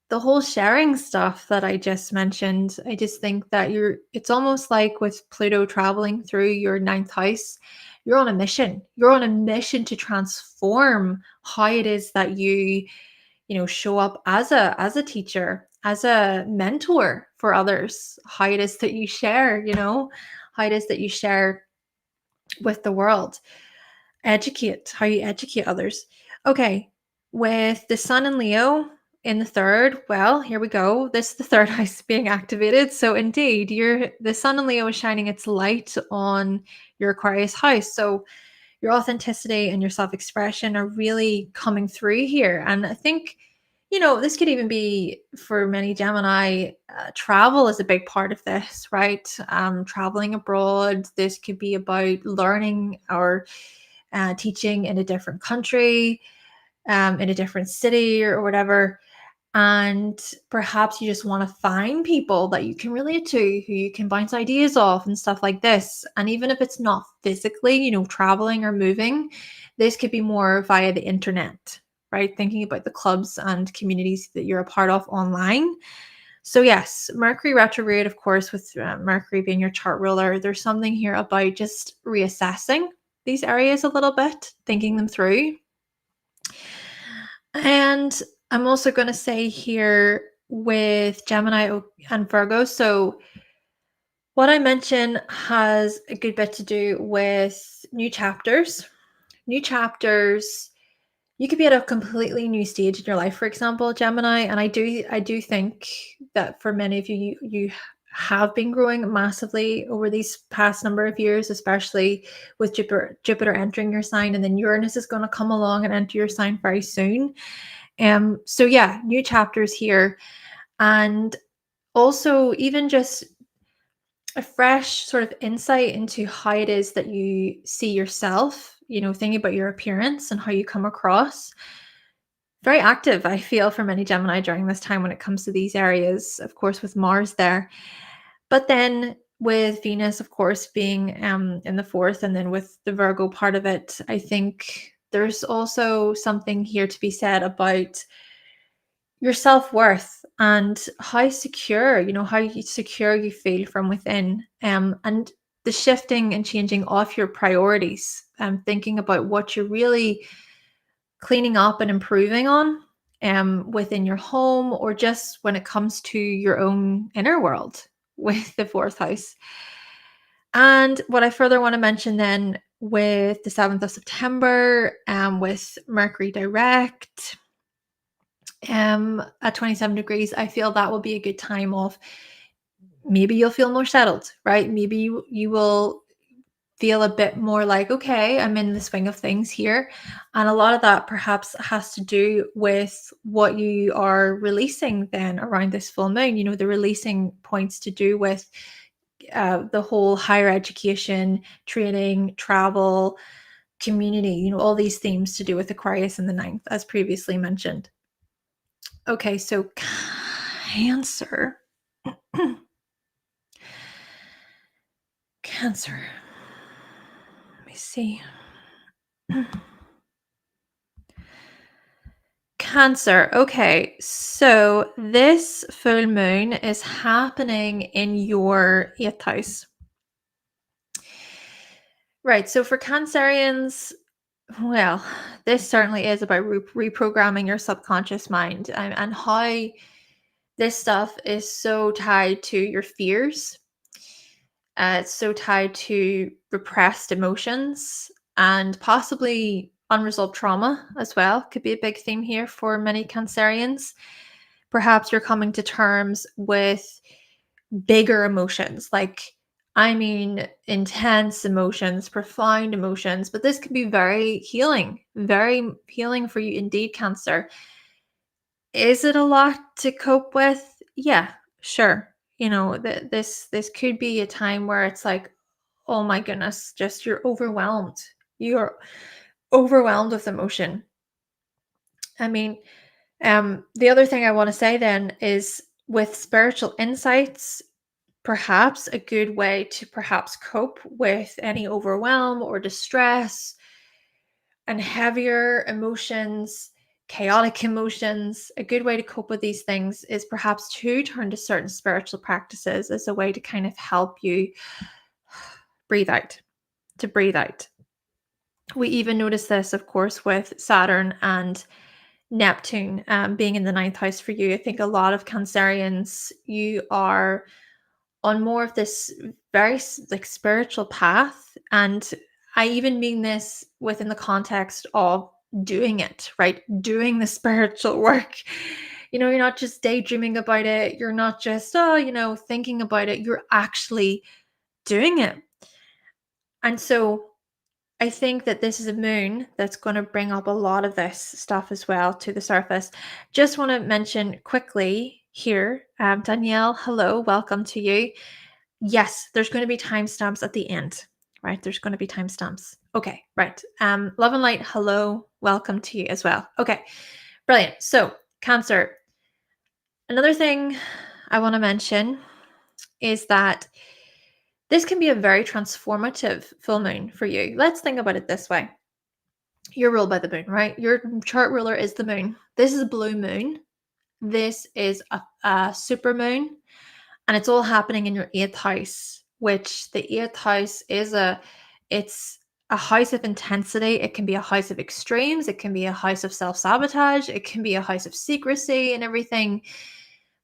the whole sharing stuff that I just mentioned. I just think that it's almost like with Pluto traveling through your 9th house, you're on a mission. You're on a mission to transform how it is that you show up as a teacher, as a mentor for others, how it is that you share, how it is that you share with the world, how you educate others. Okay, with the Sun in Leo in the 3rd, well, here we go. This is the 3rd house being activated. So indeed, the Sun in Leo is shining its light on your Aquarius house. So your authenticity and your self-expression are really coming through here. And I think, this could even be for many Gemini, travel is a big part of this, right? Traveling abroad. This could be about learning or teaching in a different country, in a different city or whatever. And perhaps you just want to find people that you can relate to, who you can bounce ideas off and stuff like this. And even if it's not physically, traveling or moving, this could be more via the internet, right? Thinking about the clubs and communities that you're a part of online. So yes, Mercury retrograde, of course, with Mercury being your chart ruler, there's something here about just reassessing these areas a little bit, thinking them through. And I'm also going to say here with Gemini and Virgo, so what I mentioned has a good bit to do with new chapters. New chapters, you could be at a completely new stage in your life, for example, Gemini, and I do think that for many of you have been growing massively over these past number of years, especially with Jupiter entering your sign, and then Uranus is going to come along and enter your sign very soon. So yeah, new chapters here, and also even just a fresh sort of insight into how it is that you see yourself, thinking about your appearance and how you come across. Very active, I feel, for many Gemini during this time when it comes to these areas, of course, with Mars there. But then with Venus, of course, being in the 4th, and then with the Virgo part of it, I think there's also something here to be said about your self-worth and how secure, how secure you feel from within, and the shifting and changing of your priorities, thinking about what you're really cleaning up and improving on, within your home, or just when it comes to your own inner world with the 4th house. And what I further want to mention then with the 7th of September, with Mercury direct, at 27 degrees, I feel that will be a good time of, maybe you'll feel more settled, right? Maybe you will feel a bit more like, okay, I'm in the swing of things here. And a lot of that perhaps has to do with what you are releasing then around this full moon. The releasing points to do with the whole higher education, training, travel, community, all these themes to do with Aquarius in the 9th, as previously mentioned. Okay, so Cancer. Cancer. Let me see. Cancer. Okay, so this full moon is happening in your 8th house. Right, so for Cancerians, well, this certainly is about reprogramming your subconscious mind, and how this stuff is so tied to your fears. It's so tied to repressed emotions and possibly unresolved trauma as well. Could be a big theme here for many Cancerians. Perhaps you're coming to terms with bigger emotions, like, I mean, intense emotions, profound emotions, but this can be very healing for you indeed, Cancer. Is it a lot to cope with? Yeah, sure. This could be a time where it's like, oh my goodness, just you're overwhelmed. You're overwhelmed with emotion. I mean, the other thing I want to say then is, with spiritual insights, perhaps a good way to perhaps cope with any overwhelm or distress and heavier emotions, chaotic emotions, a good way to cope with these things is perhaps to turn to certain spiritual practices as a way to kind of help you breathe out, to breathe out. We even notice this, of course, with Saturn and Neptune being in the 9th house for you. I think a lot of Cancerians, you are on more of this very like spiritual path, and I even mean this within the context of doing it, right? Doing the spiritual work. You're not just daydreaming about it, you're not just thinking about it, you're actually doing it. And so I think that this is a moon that's going to bring up a lot of this stuff as well to the surface. Just want to mention quickly here, Danielle, hello, welcome to you. Yes, there's going to be timestamps at the end, right? There's going to be timestamps. Okay, right. Love and light, hello, welcome to you as well. Okay, brilliant. So, Cancer. Another thing I want to mention is that this can be a very transformative full moon for you. Let's think about it this way. You're ruled by the moon, right? Your chart ruler is the moon. This is a blue moon. This is a super moon, and it's all happening in your 8th house, which the 8th house is it's a house of intensity. It can be a house of extremes. It can be a house of self-sabotage. It can be a house of secrecy and everything.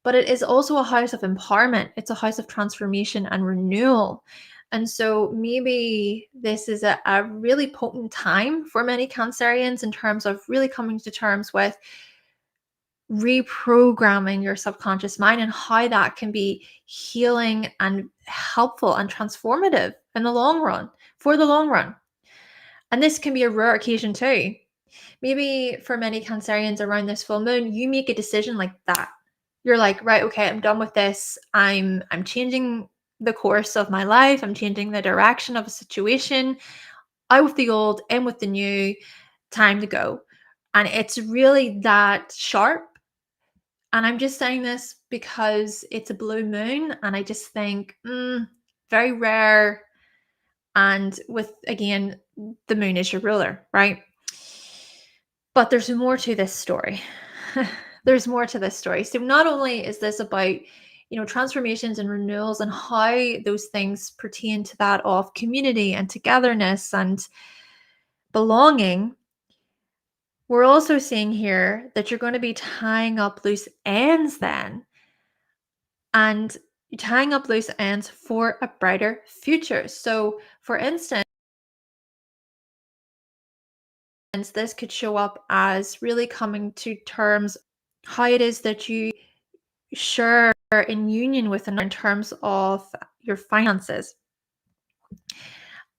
But it is also a house of empowerment. It's a house of transformation and renewal. And so maybe this is a really potent time for many Cancerians in terms of really coming to terms with reprogramming your subconscious mind and how that can be healing and helpful and transformative in the long run, for the long run. And this can be a rare occasion too. Maybe for many Cancerians around this full moon, you make a decision like that. You're like, right, okay, I'm done with this. I'm changing the course of my life. I'm changing the direction of a situation. Out with the old, in with the new, time to go. And it's really that sharp. And I'm just saying this because it's a blue moon, and I just think, very rare. And with, again, the moon is your ruler, right? But there's more to this story. There's more to this story. So not only is this about, transformations and renewals and how those things pertain to that of community and togetherness and belonging, we're also seeing here that you're going to be tying up loose ends then, and tying up loose ends for a brighter future. So, for instance, this could show up as really coming to terms how it is that you share in union with another in terms of your finances.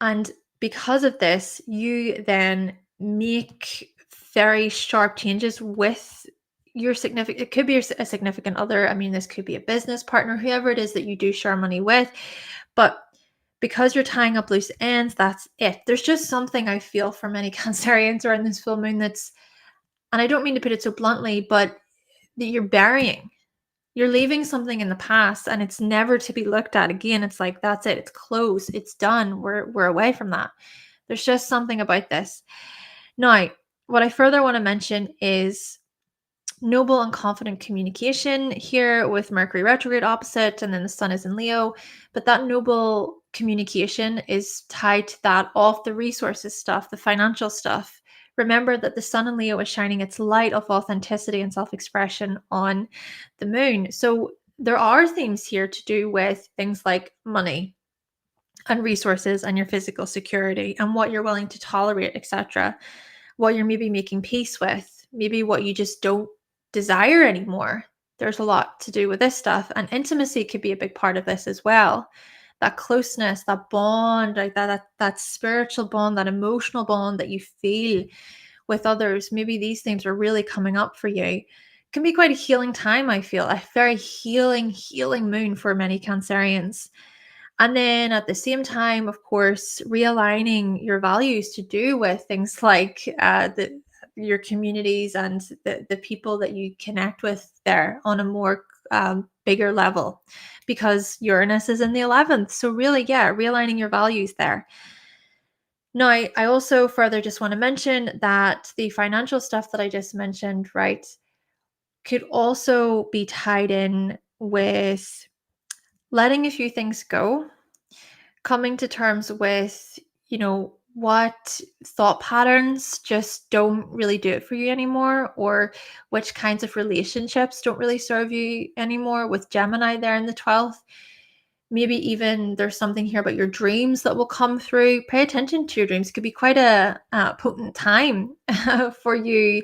And because of this, you then make very sharp changes with your significant, it could be a significant other. I mean, this could be a business partner, whoever it is that you do share money with. But because you're tying up loose ends, that's it. There's just something I feel for many Cancerians around this full moon that's, and I don't mean to put it so bluntly, but that you're burying. You're leaving something in the past, and it's never to be looked at again. It's like, that's it. It's closed. It's done. We're away from that. There's just something about this. Now, what I further want to mention is noble and confident communication here with Mercury retrograde opposite, and then the sun is in Leo. But that noble communication is tied to that off the resources stuff, the financial stuff. Remember that the sun in Leo is shining its light of authenticity and self-expression on the moon. So there are themes here to do with things like money and resources and your physical security and what you're willing to tolerate, etc. What you're maybe making peace with, maybe what you just don't desire anymore. There's a lot to do with this stuff, and intimacy could be a big part of this as well. That closeness, that bond, like that spiritual bond, that emotional bond that you feel with others. Maybe these things are really coming up for you. It can be quite a healing time, I feel. A very healing moon for many Cancerians. And then at the same time, of course, realigning your values to do with things like your communities and the people that you connect with there on a more bigger level, because Uranus is in the 11th. So really, yeah, realigning your values there. Now, I also further just want to mention that the financial stuff that I just mentioned, right, could also be tied in with letting a few things go, coming to terms with, what thought patterns just don't really do it for you anymore, or which kinds of relationships don't really serve you anymore, with Gemini there in the 12th. Maybe even there's something here about your dreams that will come through. Pay attention to your dreams. It could be quite a potent time for you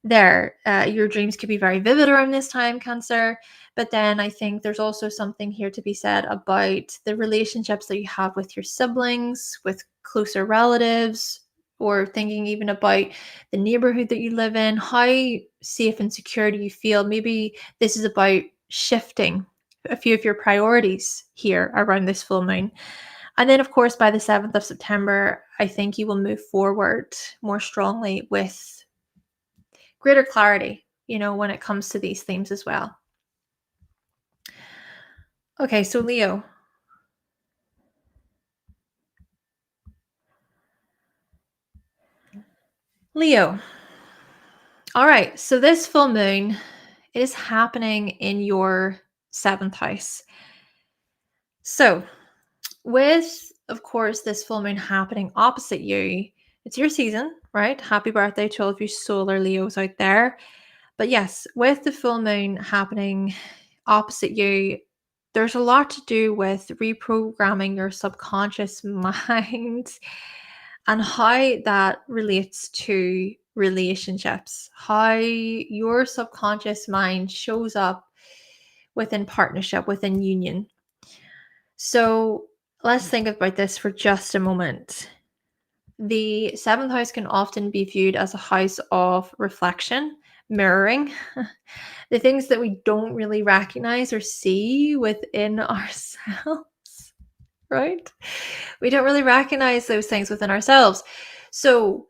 there. Your dreams could be very vivid around this time, Cancer. But then I think there's also something here to be said about the relationships that you have with your siblings, with closer relatives, or thinking even about the neighborhood that you live in. How safe and secure do you feel? Maybe this is about shifting a few of your priorities here around this full moon. And then, of course, by the 7th of September, I think you will move forward more strongly with greater clarity, when it comes to these themes as well. Okay, so Leo. Leo. All right, so this full moon is happening in your 7th house. So, with, of course, this full moon happening opposite you, it's your season, right? Happy birthday to all of you solar Leos out there. But yes, with the full moon happening opposite you, there's a lot to do with reprogramming your subconscious mind and how that relates to relationships, how your subconscious mind shows up within partnership, within union. So let's think about this for just a moment. The 7th house can often be viewed as a house of reflection, mirroring, the things that we don't really recognize or see within ourselves, right? We don't really recognize those things within ourselves. So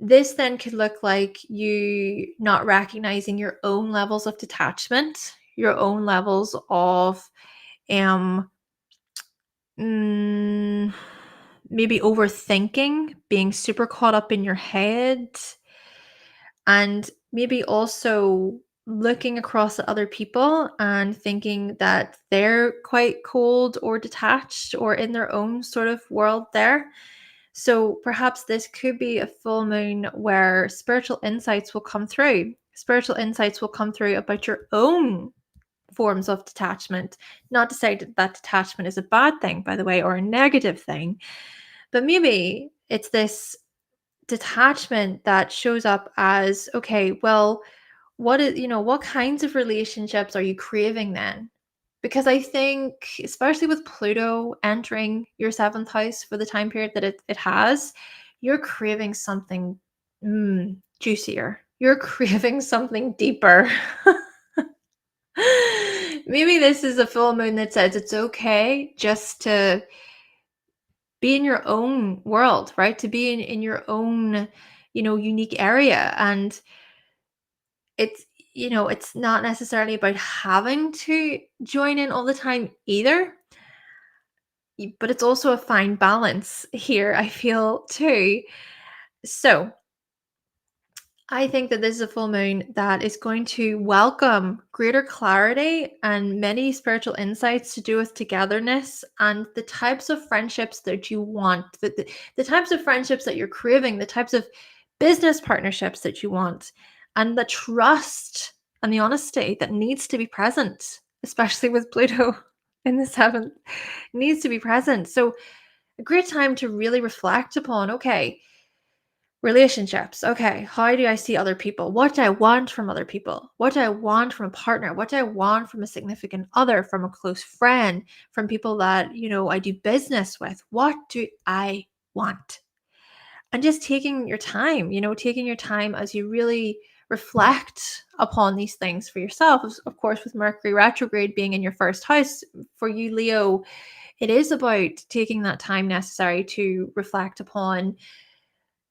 this then could look like you not recognizing your own levels of detachment, your own levels of maybe overthinking, being super caught up in your head, and maybe also looking across at other people and thinking that they're quite cold or detached or in their own sort of world there. So perhaps this could be a full moon where spiritual insights will come through. Spiritual insights will come through about your own forms of detachment. Not to say that detachment is a bad thing, by the way, or a negative thing, but maybe it's this detachment that shows up as, okay, well, what kinds of relationships are you craving then? Because I think, especially with Pluto entering your 7th house for the time period that it has, you're craving something juicier. You're craving something deeper. Maybe this is a full moon that says it's okay just to be in your own world, right? To be in your own, unique area. And it's, it's not necessarily about having to join in all the time either. But it's also a fine balance here, I feel too. So I think that this is a full moon that is going to welcome greater clarity and many spiritual insights to do with togetherness and the types of friendships that you want, the types of friendships that you're craving, the types of business partnerships that you want, and the trust and the honesty that needs to be present, especially with Pluto in the seventh, needs to be present. So, a great time to really reflect upon, okay, relationships. Okay, how do I see other people? What do I want from other people? What do I want from a partner? What do I want from a significant other, from a close friend, from people that, I do business with? What do I want? And just taking your time, taking your time as you really reflect upon these things for yourself. Of course, with Mercury retrograde being in your first house for you, Leo, it is about taking that time necessary to reflect upon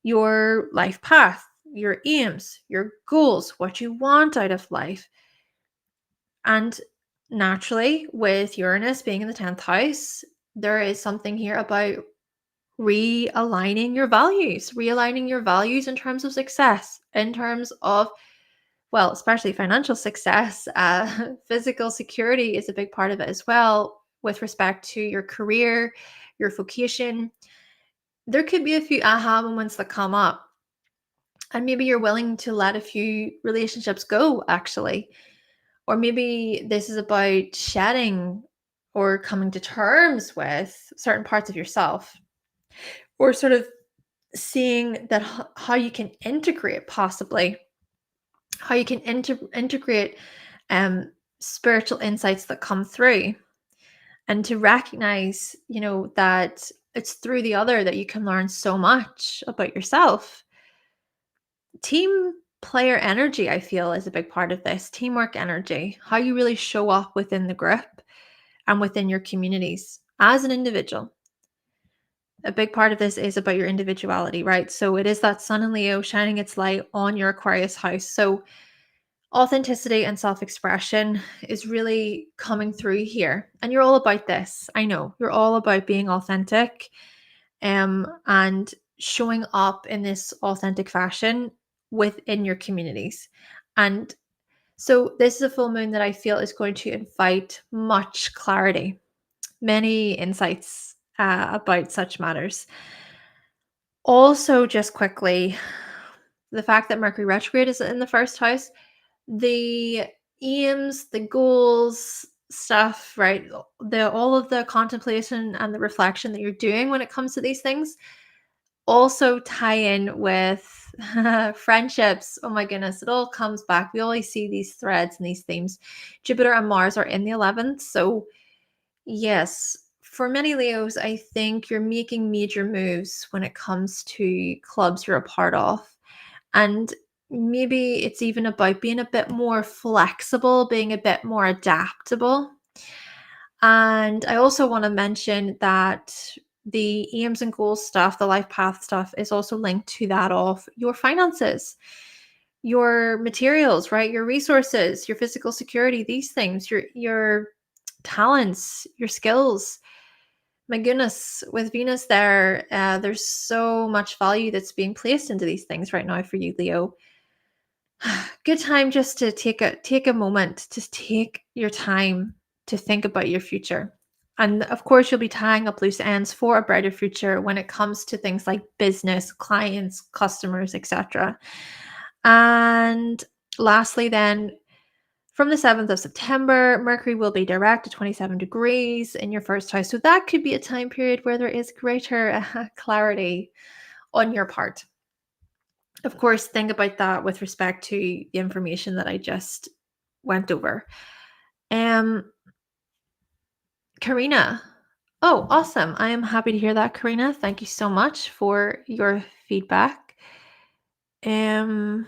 your life path, your aims, your goals, what you want out of life. And naturally, with Uranus being in the 10th house, there is something here about realigning your values in terms of success, in terms of, well, especially financial success. Physical security is a big part of it as well, with respect to your career, your vocation. There could be a few aha moments that come up. And maybe you're willing to let a few relationships go, actually. Or maybe this is about shedding or coming to terms with certain parts of yourself, or sort of seeing that how you can integrate, possibly, how you can integrate um, spiritual insights that come through, and to recognize, that it's through the other that you can learn so much about yourself. Team player energy, I feel, is a big part of this. Teamwork energy, how you really show up within the group and within your communities as an individual. A big part of this is about your individuality, right? So it is that Sun and Leo shining its light on your Aquarius house. So authenticity and self-expression is really coming through here. And you're all about this. I know you're all about being authentic, and showing up in this authentic fashion within your communities. And so this is a full moon that I feel is going to invite much clarity, many insights about such matters. Also, just quickly, the fact that Mercury retrograde is in the first house, the aims, the goals, stuff, right? The all of the contemplation and the reflection that you're doing when it comes to these things also tie in with friendships. Oh my goodness, it all comes back. We always see these threads and these themes. Jupiter and Mars are in the 11th. So, yes, for many Leos, I think you're making major moves when it comes to clubs you're a part of. And maybe it's even about being a bit more flexible, being a bit more adaptable. And I also want to mention that the aims and goals stuff, the life path stuff, is also linked to that of your finances, your materials, right? Your resources, your physical security, these things, your talents, your skills. My goodness, with Venus there, there's so much value that's being placed into these things right now for you, Leo. Good time just to take a moment, just take your time to think about your future. And of course, you'll be tying up loose ends for a brighter future when it comes to things like business, clients, customers, etc. And lastly, then, from the 7th of September, Mercury will be direct at 27 degrees in your first house. So that could be a time period where there is greater clarity on your part. Of course, think about that with respect to the information that I just went over. Um, Karina. Oh, awesome. I am happy to hear that, Karina. Thank you so much for your feedback. Awesome.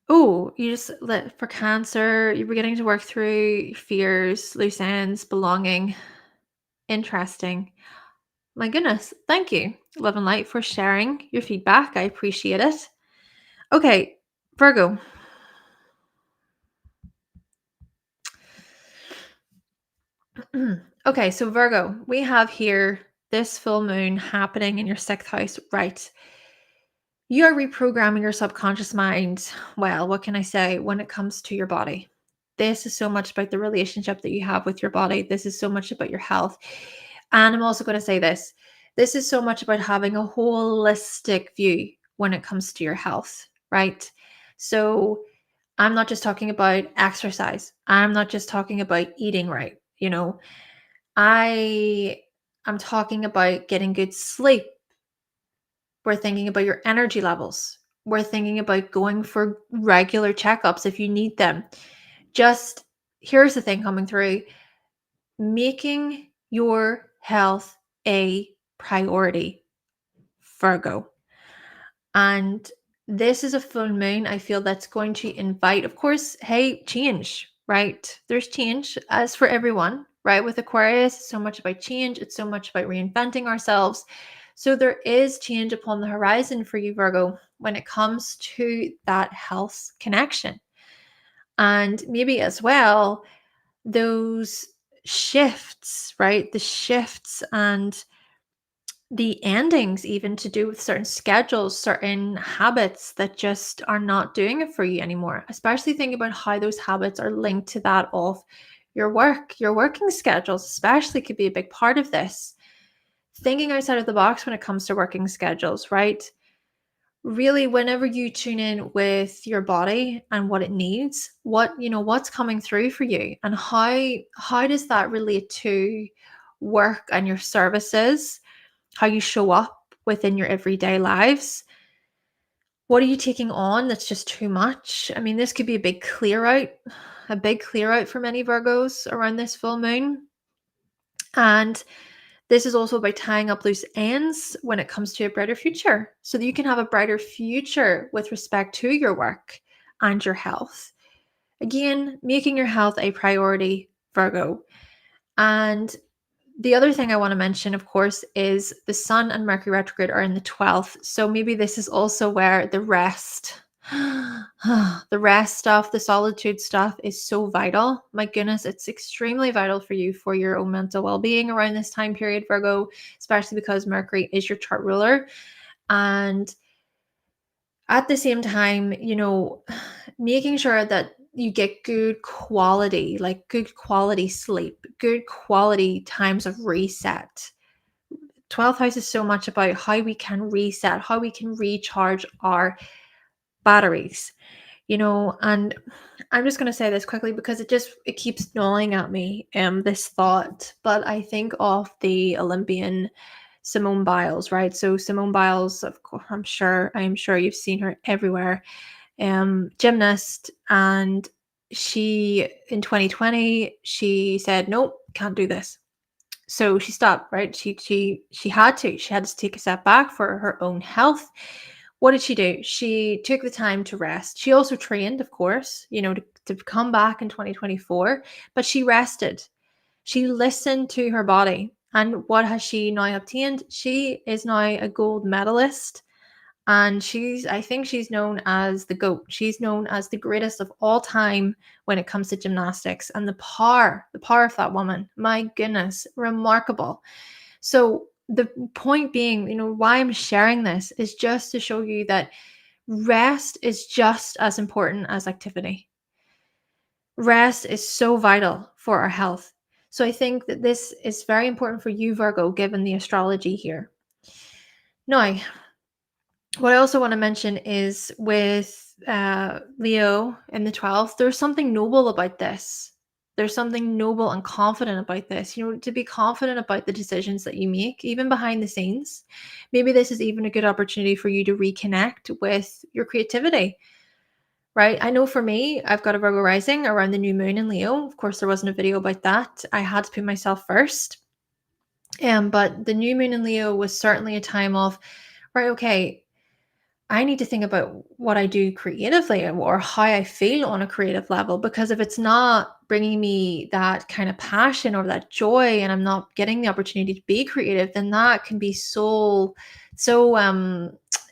Oh, you just let for Cancer, you're beginning to work through fears, loose ends, belonging. Interesting. My goodness. Thank you, Love and Light, for sharing your feedback. I appreciate it. Okay, Virgo. Okay, so Virgo, we have here this full moon happening in your 6th house, right? You are reprogramming your subconscious mind. Well, what can I say when it comes to your body? This is so much about the relationship that you have with your body. This is so much about your health. And I'm also going to say this. This is so much about having a holistic view when it comes to your health, right? So I'm not just talking about exercise. I'm not just talking about eating right. I am talking about getting good sleep. We're thinking about your energy levels. We're thinking about going for regular checkups if you need them. Just here's the thing coming through, making your health a priority, Virgo. And this is a full moon. I feel that's going to invite, of course, hey, change, right? There's change as for everyone, right? With Aquarius, it's so much about change. It's so much about reinventing ourselves. So there is change upon the horizon for you, Virgo, when it comes to that health connection. And maybe as well, those shifts, right? The shifts and the endings, even to do with certain schedules, certain habits that just are not doing it for you anymore. Especially think about how those habits are linked to that of your work. Your working schedules, especially, could be a big part of this. Thinking outside of the box when it comes to working schedules, right? Really, whenever you tune in with your body and what it needs, what's coming through for you, and how does that relate to work and your services, how you show up within your everyday lives. What are you taking on that's just too much? I mean, this could be a big clear out for many Virgos around this full moon. And this is also about tying up loose ends when it comes to a brighter future, so that you can have a brighter future with respect to your work and your health. Again, making your health a priority, Virgo. And the other thing I want to mention, of course, is the Sun and Mercury retrograde are in the 12th. So maybe this is also where the rest, the rest stuff, the solitude stuff is so vital. My goodness, it's extremely vital for you for your own mental well-being around this time period, Virgo, especially because Mercury is your chart ruler. And at the same time, making sure that you get good quality sleep, good quality times of reset. 12th house is so much about how we can reset, how we can recharge our batteries, and I'm just going to say this quickly because it keeps gnawing at me, this thought, but I think of the Olympian Simone Biles, right? So Simone Biles, of course, I am sure you've seen her everywhere, gymnast, and she, in 2020, she said, nope, can't do this. So she stopped, right? She had to take a step back for her own health. What did she do? She took the time to rest. She also trained, of course, to come back in 2024, but she rested. She listened to her body. And what has she now obtained? She is now a gold medalist. And I think she's known as the GOAT. She's known as the greatest of all time when it comes to gymnastics. And the power of that woman, my goodness, remarkable. So the point being, why I'm sharing this is just to show you that rest is just as important as activity. Rest is so vital for our health. So I think that this is very important for you, Virgo, given the astrology here. Now, what I also want to mention is with Leo in the 12th, there's something noble about this. There's something noble and confident about this, to be confident about the decisions that you make, even behind the scenes. Maybe this is even a good opportunity for you to reconnect with your creativity, right? I know for me, I've got a Virgo rising around the new moon in Leo. Of course, there wasn't a video about that. I had to put myself first. But the new moon in Leo was certainly a time of, right, okay, I need to think about what I do creatively or how I feel on a creative level, because if it's not bringing me that kind of passion or that joy, and I'm not getting the opportunity to be creative, then that can be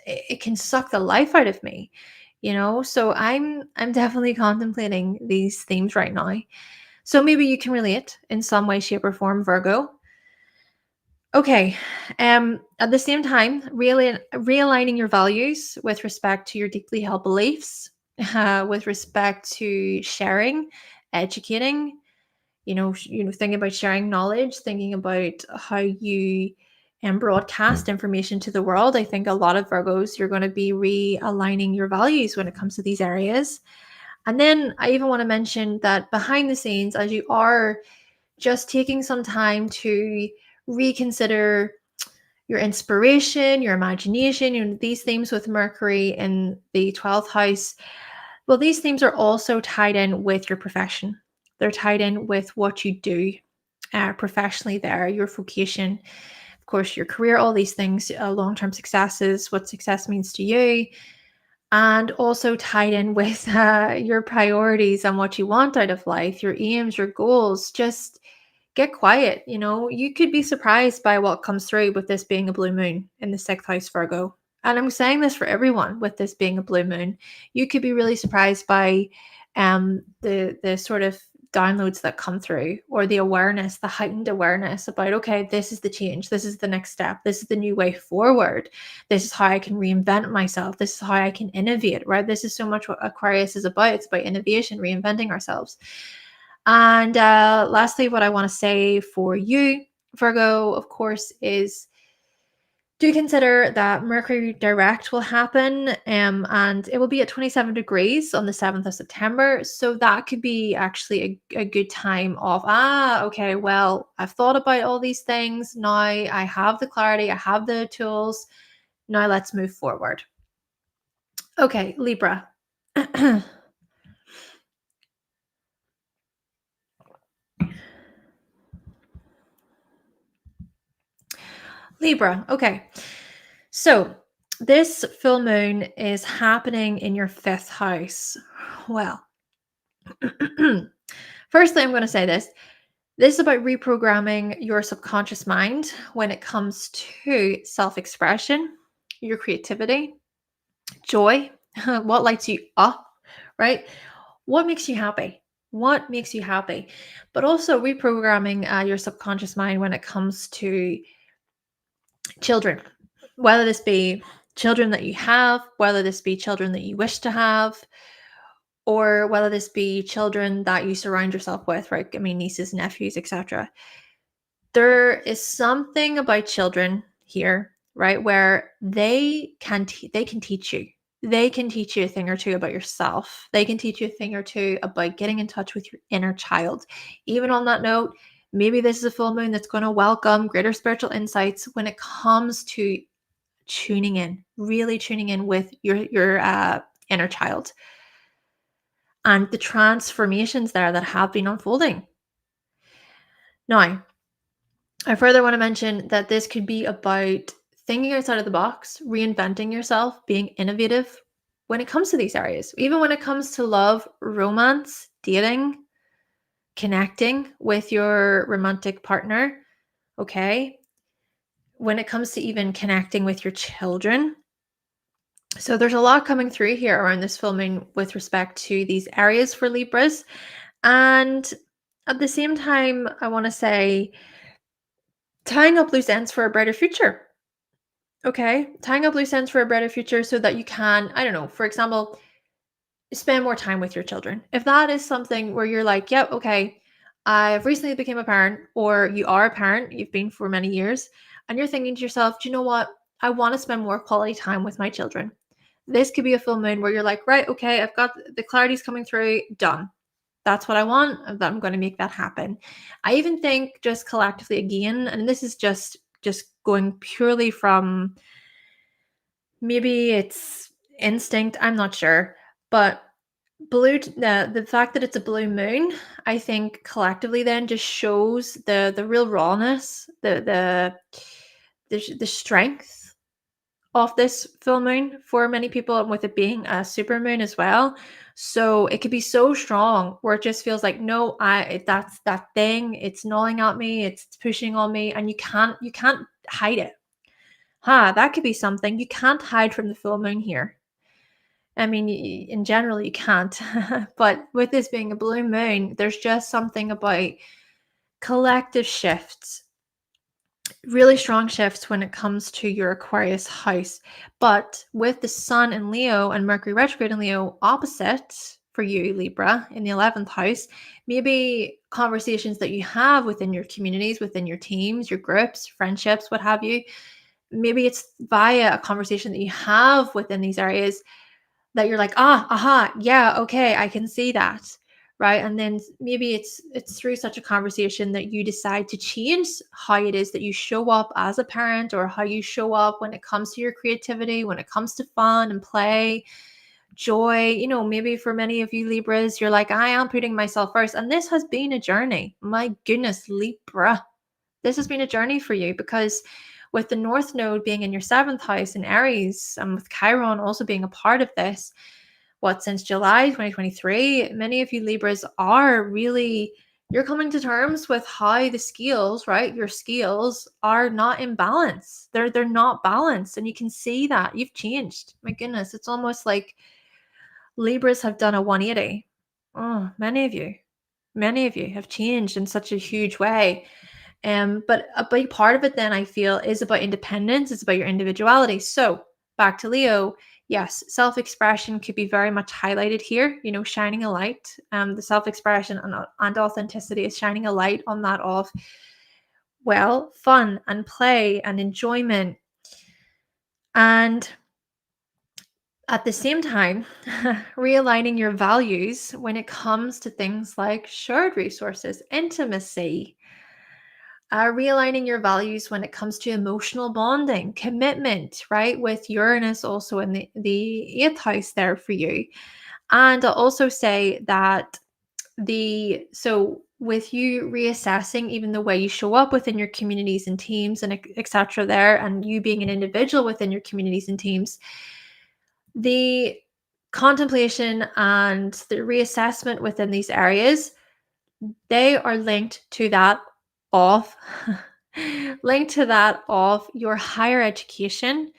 it can suck the life out of me, so I'm definitely contemplating these themes right now. So maybe you can relate in some way, shape, or form, Virgo. Okay. At the same time, really realigning your values with respect to your deeply held beliefs, with respect to sharing, educating, thinking about sharing knowledge, thinking about how you broadcast information to the world. I think a lot of Virgos, you're going to be realigning your values when it comes to these areas. And then I even want to mention that behind the scenes, as you are just taking some time to reconsider your inspiration, your imagination, these themes with Mercury in the 12th house. Well, these themes are also tied in with your profession. They're tied in with what you do professionally there, your vocation, of course, your career, all these things, long-term successes, what success means to you, and also tied in with your priorities and what you want out of life, your aims, your goals. Just get quiet. You could be surprised by what comes through with this being a blue moon in the 6th house, Virgo. And I'm saying this for everyone with this being a blue moon. You could be really surprised by the sort of downloads that come through, or the awareness, the heightened awareness about, okay, this is the change, this is the next step, this is the new way forward, this is how I can reinvent myself, this is how I can innovate, right? This is so much what Aquarius is about. It's about innovation, reinventing ourselves. And lastly, what I want to say for you, Virgo, of course, is do consider that Mercury direct will happen, and it will be at 27 degrees on the 7th of September. So that could be actually a good time of, okay, well, I've thought about all these things. Now I have the clarity, I have the tools. Now let's move forward. Okay, Libra. Libra. Okay. So this full moon is happening in your 5th house. Well, firstly, I'm going to say this. This is about reprogramming your subconscious mind when it comes to self-expression, your creativity, joy, what lights you up, right? What makes you happy? What makes you happy? But also reprogramming your subconscious mind when it comes to children, whether this be children that you have, whether this be children that you wish to have, or whether this be children that you surround yourself with, right? I mean, nieces, nephews, etc. There is something about children here, right, where they can teach you. They can teach you a thing or two about yourself. They can teach you a thing or two about getting in touch with your inner child. Even on that note, maybe this is a full moon that's going to welcome greater spiritual insights when it comes to tuning in, really tuning in with your inner child and the transformations there that have been unfolding. Now, I further want to mention that this could be about thinking outside of the box, reinventing yourself, being innovative when it comes to these areas. Even when it comes to love, romance, dating, connecting with your romantic partner, okay? When it comes to even connecting with your children. So there's a lot coming through here around this full moon with respect to these areas for Libras. And at the same time, I want to say tying up loose ends for a brighter future. Okay, tying up loose ends for a brighter future so that you can, I don't know, for example, spend more time with your children. If that is something where you're like, yep, okay, I've recently became a parent, or you are a parent, you've been for many years, and you're thinking to yourself, do you know what? I want to spend more quality time with my children. This could be a full moon where you're like, right, okay, I've got the clarity's coming through, done. That's what I want, and I'm going to make that happen. I even think just collectively again, and this is just going purely from, maybe it's instinct, I'm not sure, but the fact that it's a blue moon, I think collectively then just shows the real rawness, the strength of this full moon for many people, and with it being a super moon as well. So it could be so strong where it just feels like, no, that's that thing, it's gnawing at me, it's pushing on me, and you can't hide it. That could be something. You can't hide from the full moon here. I mean, in general, you can't. But with this being a blue moon, there's just something about collective shifts really strong shifts when it comes to your Aquarius house. But with the Sun in Leo and Mercury retrograde in Leo opposite for you, Libra, in the 11th house, maybe conversations that you have within your communities, within your teams, your groups, friendships, what have you. Maybe it's via a conversation that you have within these areas that you're like, aha, yeah, okay, I can see that. Right. And then maybe it's through such a conversation that you decide to change how it is that you show up as a parent, or how you show up when it comes to your creativity, when it comes to fun and play, joy. Maybe for many of you Libras, you're like, I am putting myself first. And this has been a journey. My goodness, Libra. This has been a journey for you, because with the North Node being in your 7th house in Aries, and with Chiron also being a part of this, since July 2023, many of you Libras are really, you're coming to terms with how the scales, right? Your scales are not in balance. They're not balanced. And you can see that you've changed. My goodness, it's almost like Libras have done a 180. Oh, many of you have changed in such a huge way. But a big part of it then, I feel, is about independence. It's about your individuality. So back to Leo. Yes, self-expression could be very much highlighted here, shining a light. The self-expression and authenticity is shining a light on that of, fun and play and enjoyment. And at the same time, realigning your values when it comes to things like shared resources, intimacy, realigning your values when it comes to emotional bonding, commitment, right? With Uranus also in the 8th house there for you. And I'll also say that with you reassessing even the way you show up within your communities and teams and etc. there, and you being an individual within your communities and teams, the contemplation and the reassessment within these areas, they are linked to that of your higher education.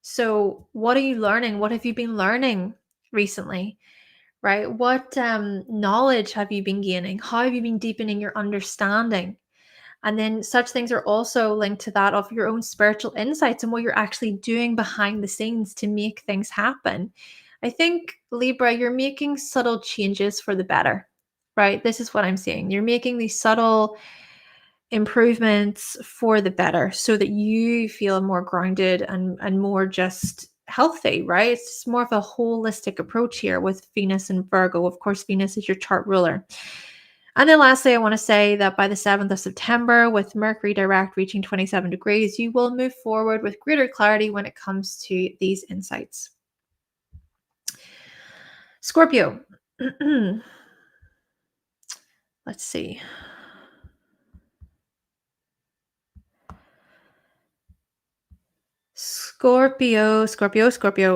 So what are you learning? What have you been learning recently? Right? What knowledge have you been gaining? How have you been deepening your understanding? And then such things are also linked to that of your own spiritual insights and what you're actually doing behind the scenes to make things happen. I think, Libra, you're making subtle changes for the better, right? This is what I'm seeing. You're making these subtle improvements for the better so that you feel more grounded and more just healthy, right? It's just more of a holistic approach here with Venus and Virgo. Of course, Venus is your chart ruler. And then lastly, I want to say that by the 7th of September, with Mercury direct reaching 27 degrees, you will move forward with greater clarity when it comes to these insights. Scorpio. Let's see. Scorpio.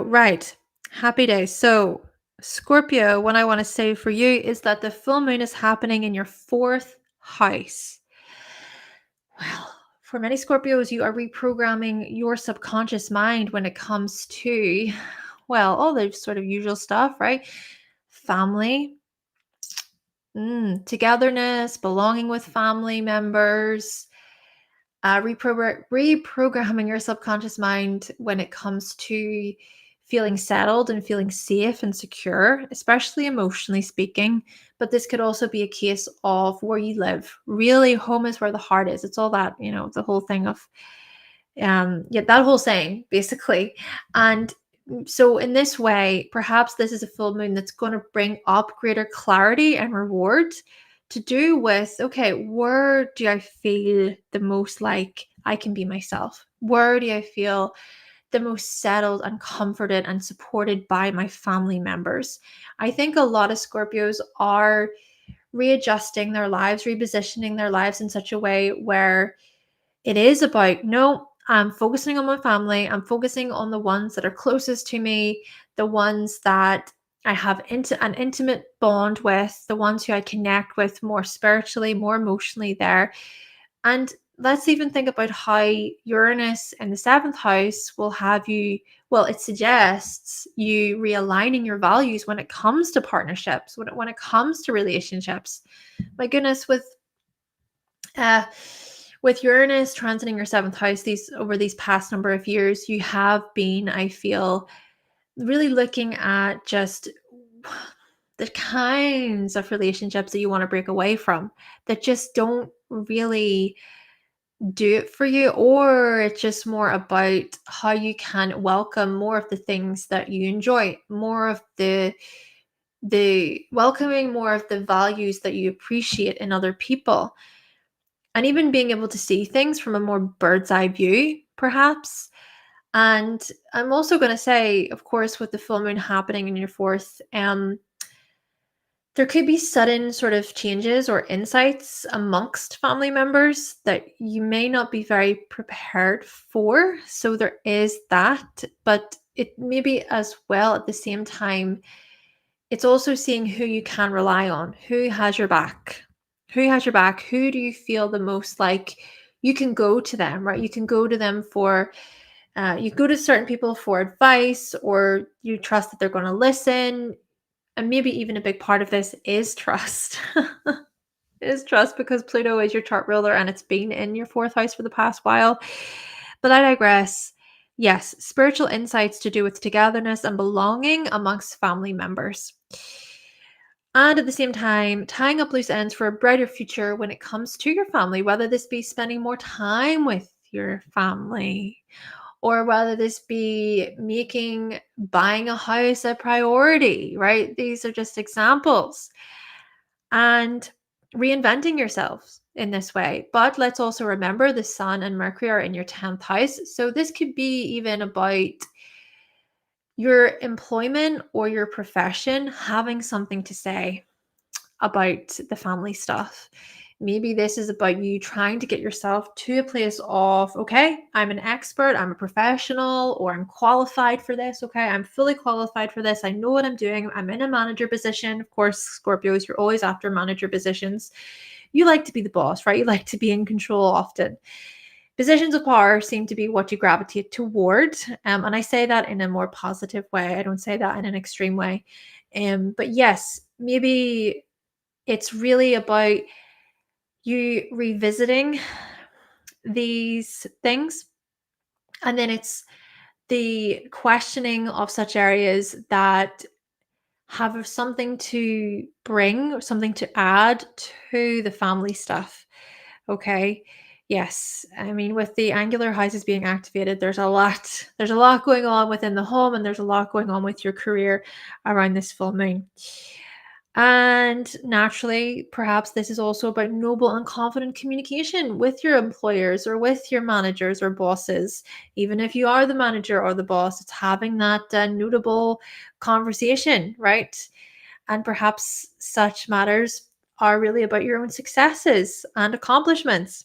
Right. Happy day. So, Scorpio, what I want to say for you is that the full moon is happening in your 4th house. Well, for many Scorpios, you are reprogramming your subconscious mind when it comes to, all the sort of usual stuff, right? Family, togetherness, belonging with family members, reprogramming your subconscious mind when it comes to feeling settled and feeling safe and secure, especially emotionally speaking. But this could also be a case of where you live. Really, home is where the heart is. It's all that, the whole thing of, that whole saying, basically. And so in this way, perhaps this is a full moon that's going to bring up greater clarity and reward to do with, okay, where do I feel the most like I can be myself? Where do I feel the most settled and comforted and supported by my family members? I think a lot of Scorpios are readjusting their lives, repositioning their lives in such a way where it is about, no, I'm focusing on my family. I'm focusing on the ones that are closest to me, the ones that I have an intimate bond with, the ones who I connect with more spiritually, more emotionally there. And let's even think about how Uranus in the 7th house will have you, it suggests you realigning your values when it comes to partnerships, when it comes to relationships. My goodness, with With Uranus transiting your seventh house over these past number of years, you have been, I feel, really looking at just the kinds of relationships that you want to break away from that just don't really do it for you, or it's just more about how you can welcome more of the things that you enjoy, more of the welcoming more of the values that you appreciate in other people, and even being able to see things from a more bird's eye view, perhaps. And I'm also going to say, of course, with the full moon happening in your fourth, there could be sudden sort of changes or insights amongst family members that you may not be very prepared for. So there is that, but it may be as well at the same time, it's also seeing who you can rely on, who has your back, who do you feel the most like you can go to them, right? You can go to them for you go to certain people for advice, or you trust that they're going to listen. And maybe even a big part of this is trust. Is trust, because Pluto is your chart ruler and it's been in your fourth house for the past while. But I digress. Yes, spiritual insights to do with togetherness and belonging amongst family members. And at the same time, tying up loose ends for a brighter future when it comes to your family, whether this be spending more time with your family, or whether this be buying a house a priority, right? These are just examples. And reinventing yourselves in this way. But let's also remember the Sun and Mercury are in your 10th house. So this could be even about your employment or your profession having something to say about the family stuff. Maybe this is about you trying to get yourself to a place of, okay, I'm an expert, I'm a professional, or I'm qualified for this. Okay, I'm fully qualified for this. I know what I'm doing. I'm in a manager position. Of course, Scorpios, you're always after manager positions. You like to be the boss, right? You like to be in control often. Positions of power seem to be what you gravitate toward. And I say that in a more positive way. I don't say that in an extreme way. But yes, maybe it's really about you revisiting these things. And then it's the questioning of such areas that have something to bring or something to add to the family stuff. Okay. Yes. I mean, with the angular houses being activated, there's a lot going on within the home, and there's a lot going on with your career around this full moon. And naturally, perhaps this is also about noble and confident communication with your employers or with your managers or bosses. Even if you are the manager or the boss, it's having that notable conversation, right? And perhaps such matters are really about your own successes and accomplishments.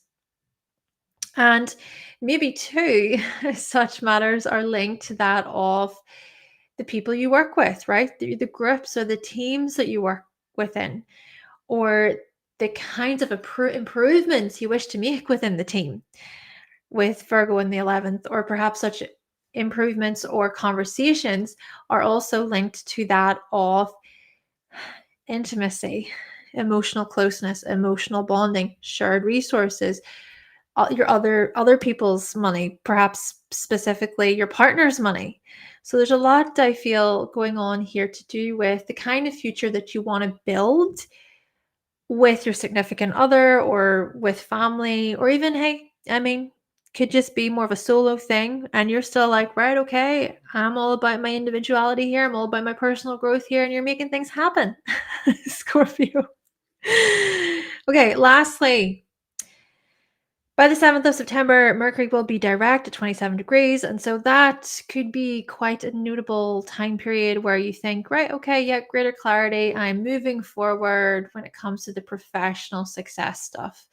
And maybe too, such matters are linked to that of the people you work with, right? The groups or the teams that you work within, or the kinds of improvements you wish to make within the team with Virgo in the 11th, or perhaps such improvements or conversations are also linked to that of intimacy, emotional closeness, emotional bonding, shared resources, your other people's money, perhaps specifically your partner's money. So there's a lot I feel going on here to do with the kind of future that you want to build with your significant other or with family, or even, hey, I mean, could just be more of a solo thing, and you're still like, right, okay, I'm all about my individuality here, I'm all about my personal growth here, and you're making things happen. Scorpio. Okay, lastly, by the 7th of September, Mercury will be direct at 27 degrees. And so that could be quite a notable time period where you think, right, okay, yeah, greater clarity. I'm moving forward when it comes to the professional success stuff.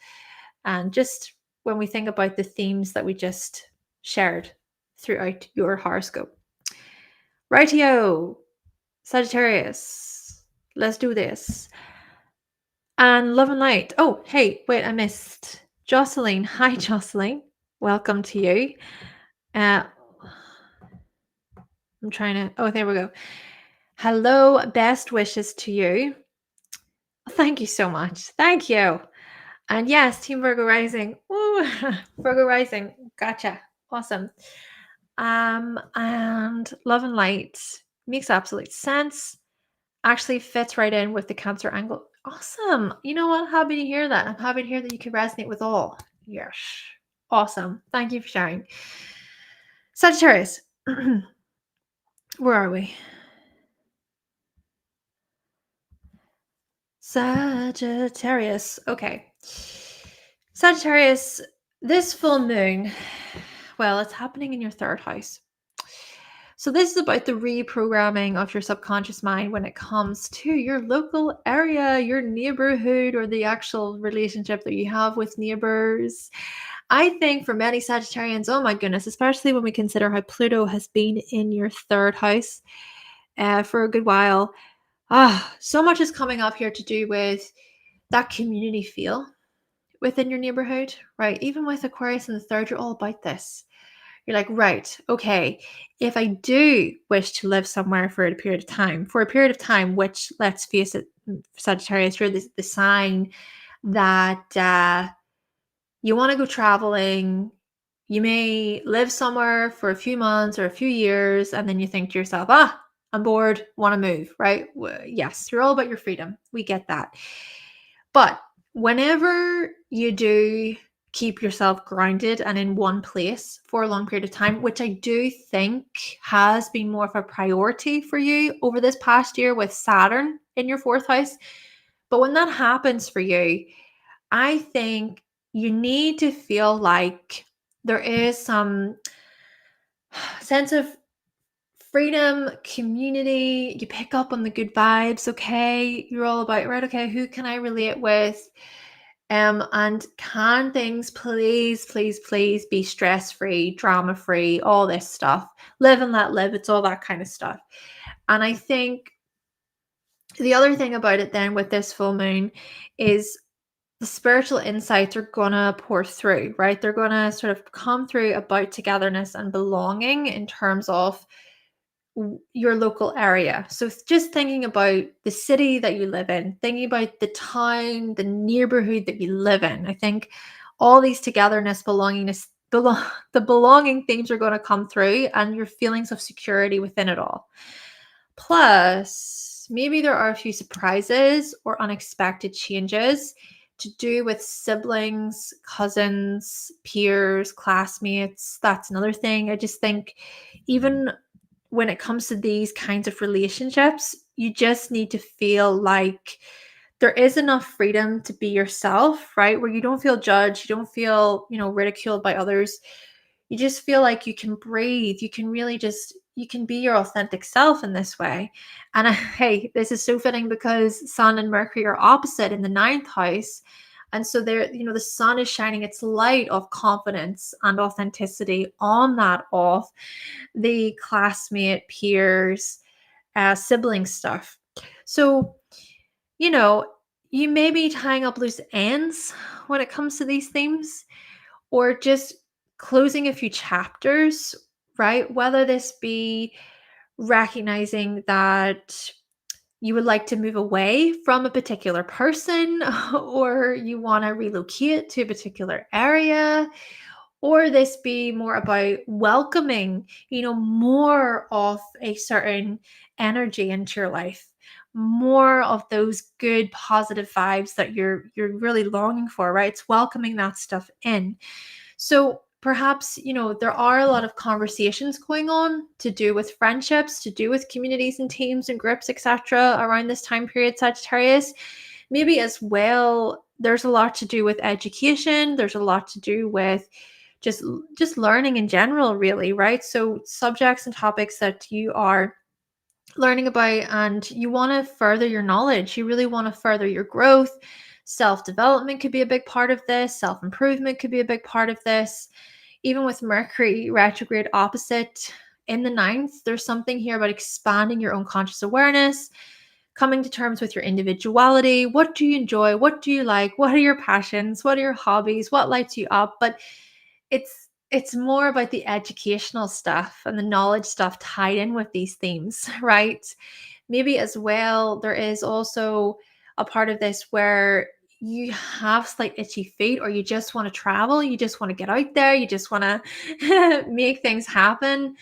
And just when we think about the themes that we just shared throughout your horoscope. Rightio, Sagittarius, let's do this. And love and light. Oh, hey, wait, I missed Jocelyn. Hi, Jocelyn. Welcome to you. I'm trying to. Oh, there we go. Hello, best wishes to you. Thank you so much. Thank you. And yes, Team Virgo Rising. Woo! Virgo rising. Gotcha. Awesome. And love and light makes absolute sense. Actually fits right in with the Cancer angle. Awesome. You know what? Happy to hear that. I'm happy to hear that you can resonate with all. Yes. Awesome. Thank you for sharing. Sagittarius. Where are we? Sagittarius. Okay. Sagittarius, this full moon, well, it's happening in your third house. So this is about the reprogramming of your subconscious mind when it comes to your local area, your neighborhood, or the actual relationship that you have with neighbors. I think for many Sagittarians, oh my goodness, especially when we consider how Pluto has been in your third house for a good while, so much is coming up here to do with that community feel within your neighborhood, right? Even with Aquarius in the third, you're all about this. You're like, right, okay, if I do wish to live somewhere for a period of time, which let's face it, Sagittarius, you're the sign that you want to go traveling. You may live somewhere for a few months or a few years, and then you think to yourself, I'm bored, want to move, right? Yes, you're all about your freedom. We get that. But whenever you do keep yourself grounded and in one place for a long period of time, which I do think has been more of a priority for you over this past year with Saturn in your fourth house. But when that happens for you, I think you need to feel like there is some sense of freedom, community. You pick up on the good vibes, okay? You're all about, right, okay, who can I relate with? And can things please, please, please be stress-free, drama-free, all this stuff. Live and let live. It's all that kind of stuff. And I think the other thing about it then with this full moon is the spiritual insights are gonna pour through, right? They're gonna sort of come through about togetherness and belonging in terms of your local area. So just thinking about the city that you live in, thinking about the town, the neighborhood that you live in. I think all these togetherness, the belonging themes are going to come through and your feelings of security within it all. Plus, maybe there are a few surprises or unexpected changes to do with siblings, cousins, peers, classmates. That's another thing. I just think even when it comes to these kinds of relationships, you just need to feel like there is enough freedom to be yourself, right? Where you don't feel judged, you don't feel, ridiculed by others. You just feel like you can breathe. You can really you can be your authentic self in this way. And hey, this is so fitting because Sun and Mercury are opposite in the ninth house. And so there, the sun is shining its light of confidence and authenticity on that of the classmate, peers, sibling stuff. So, you know, you may be tying up loose ends when it comes to these themes, or just closing a few chapters, right? Whether this be recognizing that you would like to move away from a particular person, or you want to relocate to a particular area, or this be more about welcoming, more of a certain energy into your life, more of those good positive vibes that you're really longing for, right? It's welcoming that stuff in. So perhaps, there are a lot of conversations going on to do with friendships, to do with communities and teams and groups, etc. around this time period, Sagittarius. Maybe as well, there's a lot to do with education. There's a lot to do with just learning in general, really, right? So subjects and topics that you are learning about and you want to further your knowledge. You really want to further your growth. Self-development could be a big part of this. Self-improvement could be a big part of this. Even with Mercury retrograde opposite in the ninth, there's something here about expanding your own conscious awareness, coming to terms with your individuality. What do you enjoy? What do you like? What are your passions? What are your hobbies? What lights you up? But it's more about the educational stuff and the knowledge stuff tied in with these themes, right? Maybe as well, there is also a part of this where you have slight itchy feet, or you just want to travel, you just want to get out there, you just want to make things happen.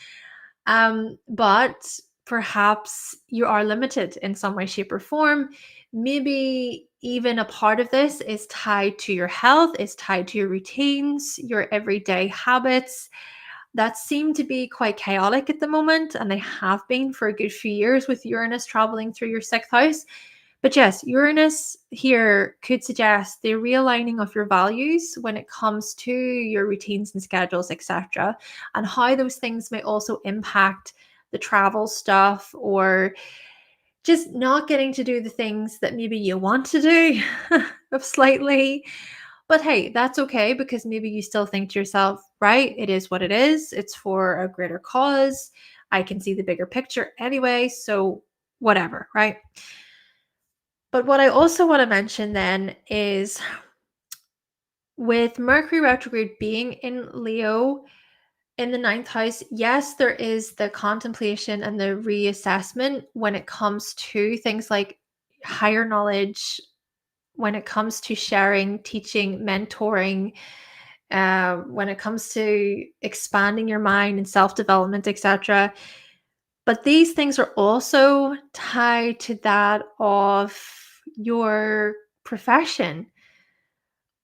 But perhaps you are limited in some way, shape, or form. Maybe even a part of this is tied to your health, is tied to your routines, your everyday habits that seem to be quite chaotic at the moment, and they have been for a good few years with Uranus traveling through your sixth house. But yes, Uranus here could suggest the realigning of your values when it comes to your routines and schedules, etc., and how those things may also impact the travel stuff, or just not getting to do the things that maybe you want to do of slightly. But hey, that's okay, because maybe you still think to yourself, right, it is what it is. It's for a greater cause. I can see the bigger picture anyway, so whatever, right? But what I also want to mention then is, with Mercury retrograde being in Leo in the ninth house, yes, there is the contemplation and the reassessment when it comes to things like higher knowledge, when it comes to sharing, teaching, mentoring, when it comes to expanding your mind and self-development, etc. But these things are also tied to that of your profession,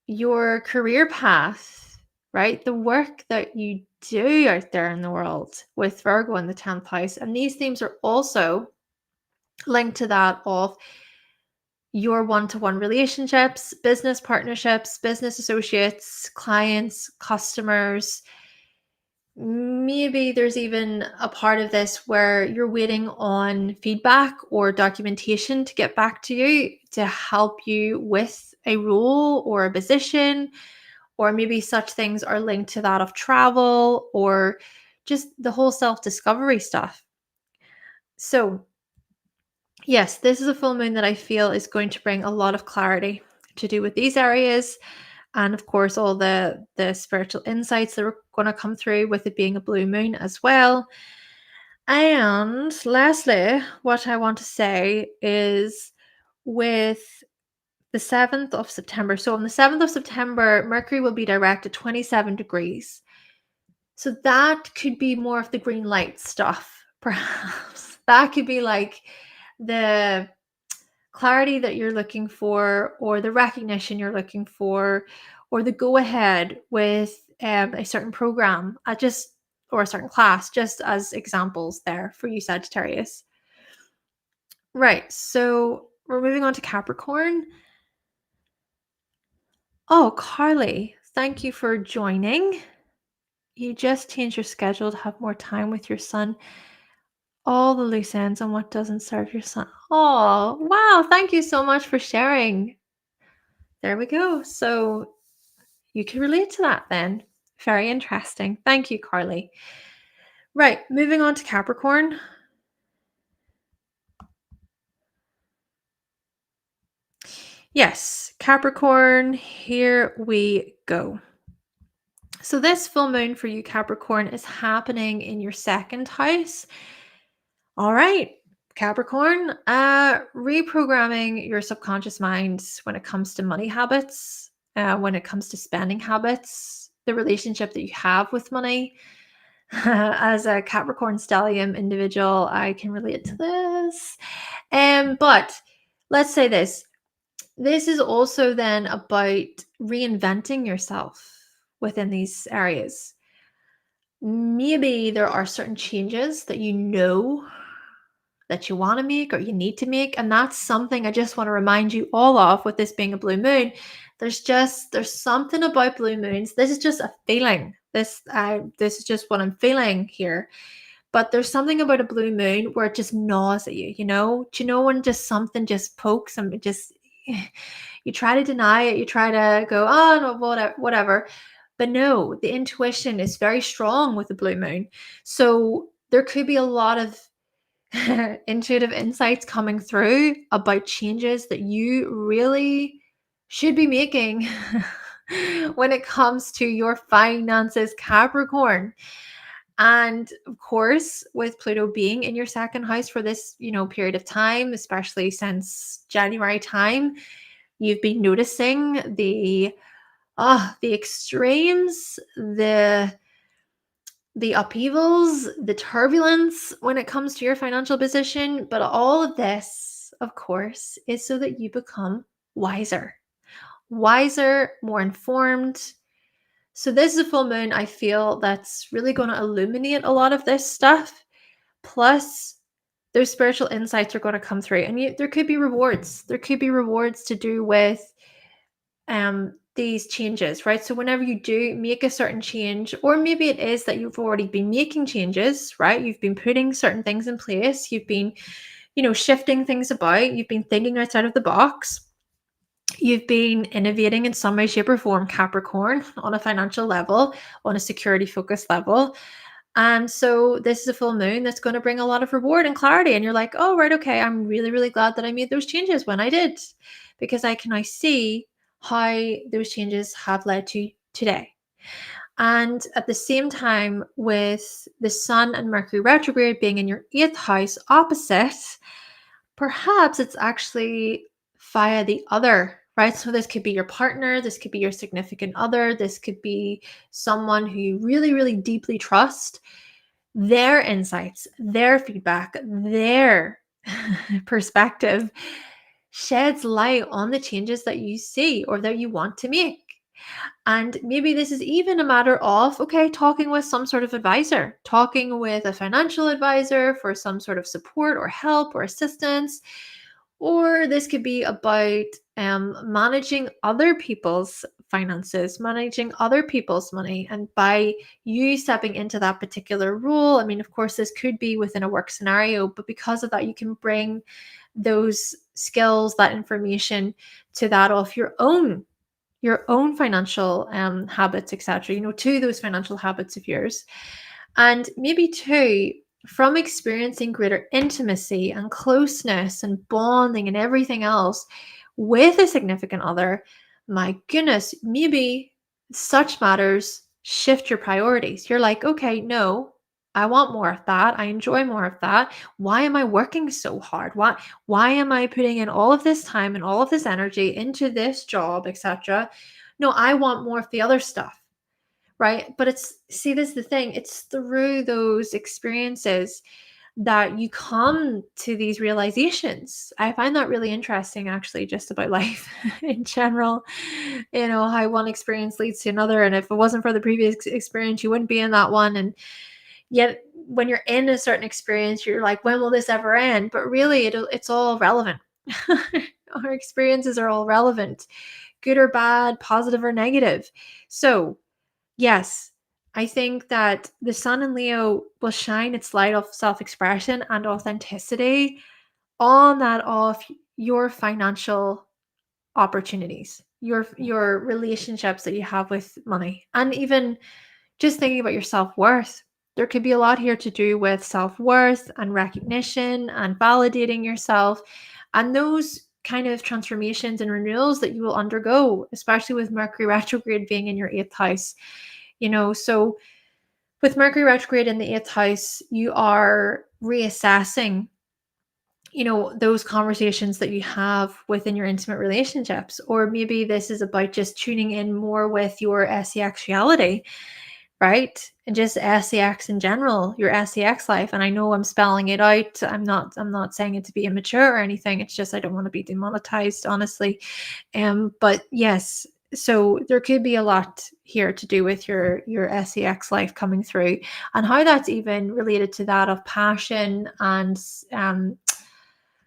your career path, right? The work that you do out there in the world with Virgo in the 10th house. And these themes are also linked to that of your one-to-one relationships, business partnerships, business associates, clients, customers. Maybe there's even a part of this where you're waiting on feedback or documentation to get back to you to help you with a role or a position, or maybe such things are linked to that of travel or just the whole self-discovery stuff. So, yes, this is a full moon that I feel is going to bring a lot of clarity to do with these areas. And of course, all the spiritual insights that are going to come through with it being a blue moon as well. And lastly, what I want to say is, with the 7th of September. So on the 7th of September, Mercury will be direct at 27 degrees. So that could be more of the green light stuff, perhaps. That could be like the clarity that you're looking for, or the recognition you're looking for, or the go ahead with a certain program, or a certain class, just as examples there for you, Sagittarius. Right. So we're moving on to Capricorn. Oh, Carly, thank you for joining. You just changed your schedule to have more time with your son. All the loose ends on what doesn't serve your son. Oh, wow. Thank you so much for sharing. There we go. So you can relate to that then. Very interesting. Thank you, Carly. Right. Moving on to Capricorn. Yes, Capricorn, here we go. So this full moon for you, Capricorn, is happening in your second house. All right, Capricorn, reprogramming your subconscious mind when it comes to money habits, when it comes to spending habits, the relationship that you have with money. As a Capricorn stellium individual, I can relate to this. But let's say this. This is also then about reinventing yourself within these areas. Maybe there are certain changes that you know that you want to make or you need to make, and that's something I just want to remind you all of with this being a blue moon. There's something about blue moons. This is just a feeling. This is just what I'm feeling here. But there's something about a blue moon where it just gnaws at you, you know? Do you know when just something just pokes and it just you try to deny it, you try to go, oh no, whatever. But no, the intuition is very strong with the blue moon. So there could be a lot of intuitive insights coming through about changes that you really should be making when it comes to your finances, Capricorn. And of course, with Pluto being in your second house for this, period of time, especially since January time, You've been noticing the extremes, the upheavals, the turbulence when it comes to your financial position. But all of this, of course, is so that you become wiser, more informed. So this is a full moon, I feel, that's really going to illuminate a lot of this stuff. Plus, those spiritual insights are going to come through, and there could be rewards. There could be rewards to do with these changes, right? So whenever you do make a certain change, or maybe it is that you've already been making changes, right? You've been putting certain things in place, you've been, shifting things about, you've been thinking outside of the box, you've been innovating in some way, shape, or form, Capricorn, on a financial level, on a security focused level. And so this is a full moon that's going to bring a lot of reward and clarity. And you're like, oh, right, okay, I'm really, really glad that I made those changes when I did, because I can now see how those changes have led to today. And at the same time, with the Sun and Mercury retrograde being in your 8th house opposite, perhaps it's actually via the other, right? So this could be your partner, this could be your significant other, this could be someone who you really, really deeply trust. Their insights, their feedback, their perspective sheds light on the changes that you see or that you want to make. And maybe this is even a matter of, okay, talking with some sort of advisor, talking with a financial advisor for some sort of support or help or assistance. Or this could be about managing other people's finances, managing other people's money. And by you stepping into that particular role, I mean, of course, this could be within a work scenario, but because of that, you can bring those skills, that information to that of your own financial habits, etc., to those financial habits of yours. And maybe too, from experiencing greater intimacy and closeness and bonding and everything else with a significant other, my goodness, maybe such matters shift your priorities. You're like, okay, no, I want more of that. I enjoy more of that. Why am I working so hard? Why am I putting in all of this time and all of this energy into this job, etc.? No, I want more of the other stuff, right? But this is the thing, it's through those experiences that you come to these realizations. I find that really interesting, actually, just about life in general. How one experience leads to another, and if it wasn't for the previous experience, you wouldn't be in that one. And yet, when you're in a certain experience, you're like, when will this ever end? But really, it's all relevant. Our experiences are all relevant, good or bad, positive or negative. So yes, I think that the Sun in Leo will shine its light of self-expression and authenticity on that of your financial opportunities, your relationships that you have with money, and even just thinking about your self-worth. There could be a lot here to do with self-worth and recognition and validating yourself, and those kind of transformations and renewals that you will undergo, especially with Mercury retrograde being in your 8th house. So with Mercury retrograde in the 8th house, you are reassessing, those conversations that you have within your intimate relationships. Or maybe this is about just tuning in more with your SEXuality, right? And just SEX in general, your SEX life. And I know I'm spelling it out. I'm not saying it to be immature or anything. It's just I don't want to be demonetized, honestly. But yes, so there could be a lot here to do with your SEX life coming through, and how that's even related to that of passion and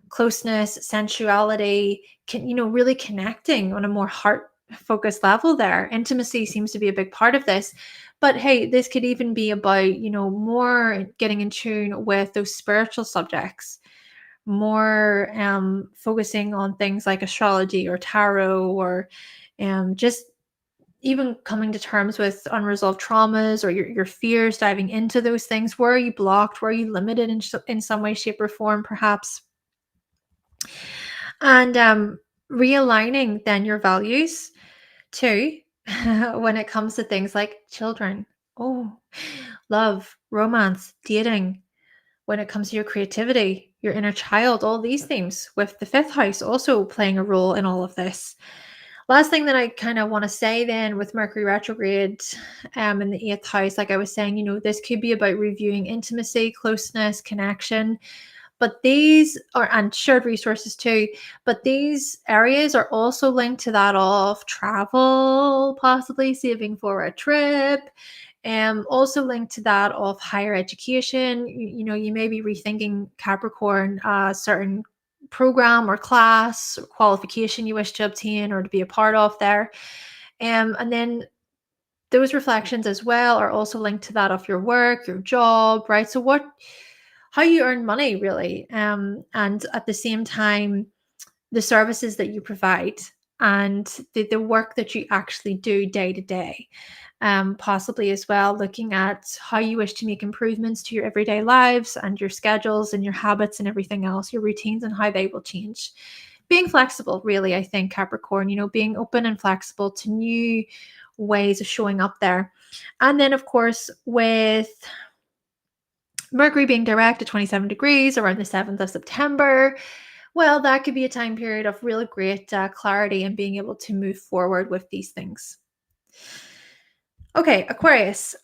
closeness, sensuality, really connecting on a more heart focused level there. Intimacy seems to be a big part of this. But hey, this could even be about, more getting in tune with those spiritual subjects, more focusing on things like astrology or tarot, or just even coming to terms with unresolved traumas or your fears, diving into those things. Where are you blocked? Where are you limited in some way, shape, or form, perhaps? And realigning then your values too, when it comes to things like children, oh, love, romance, dating, when it comes to your creativity, your inner child, all these things, with the fifth house also playing a role in all of this. Last thing that I kind of want to say then, with Mercury retrograde in the eighth house, like I was saying, this could be about reviewing intimacy, closeness, connection. But these are, and shared resources too, but these areas are also linked to that of travel, possibly saving for a trip, also linked to that of higher education. You may be rethinking, Capricorn, a certain program or class or qualification you wish to obtain or to be a part of there. And then those reflections as well are also linked to that of your work, your job, right? So how you earn money, really, and at the same time, the services that you provide, and the work that you actually do day to day. Possibly as well looking at how you wish to make improvements to your everyday lives and your schedules and your habits and everything else, your routines, and how they will change. Being flexible, really, I think, Capricorn, being open and flexible to new ways of showing up there. And then, of course, with Mercury being direct at 27 degrees around the 7th of September, well, that could be a time period of really great clarity and being able to move forward with these things. Okay, Aquarius.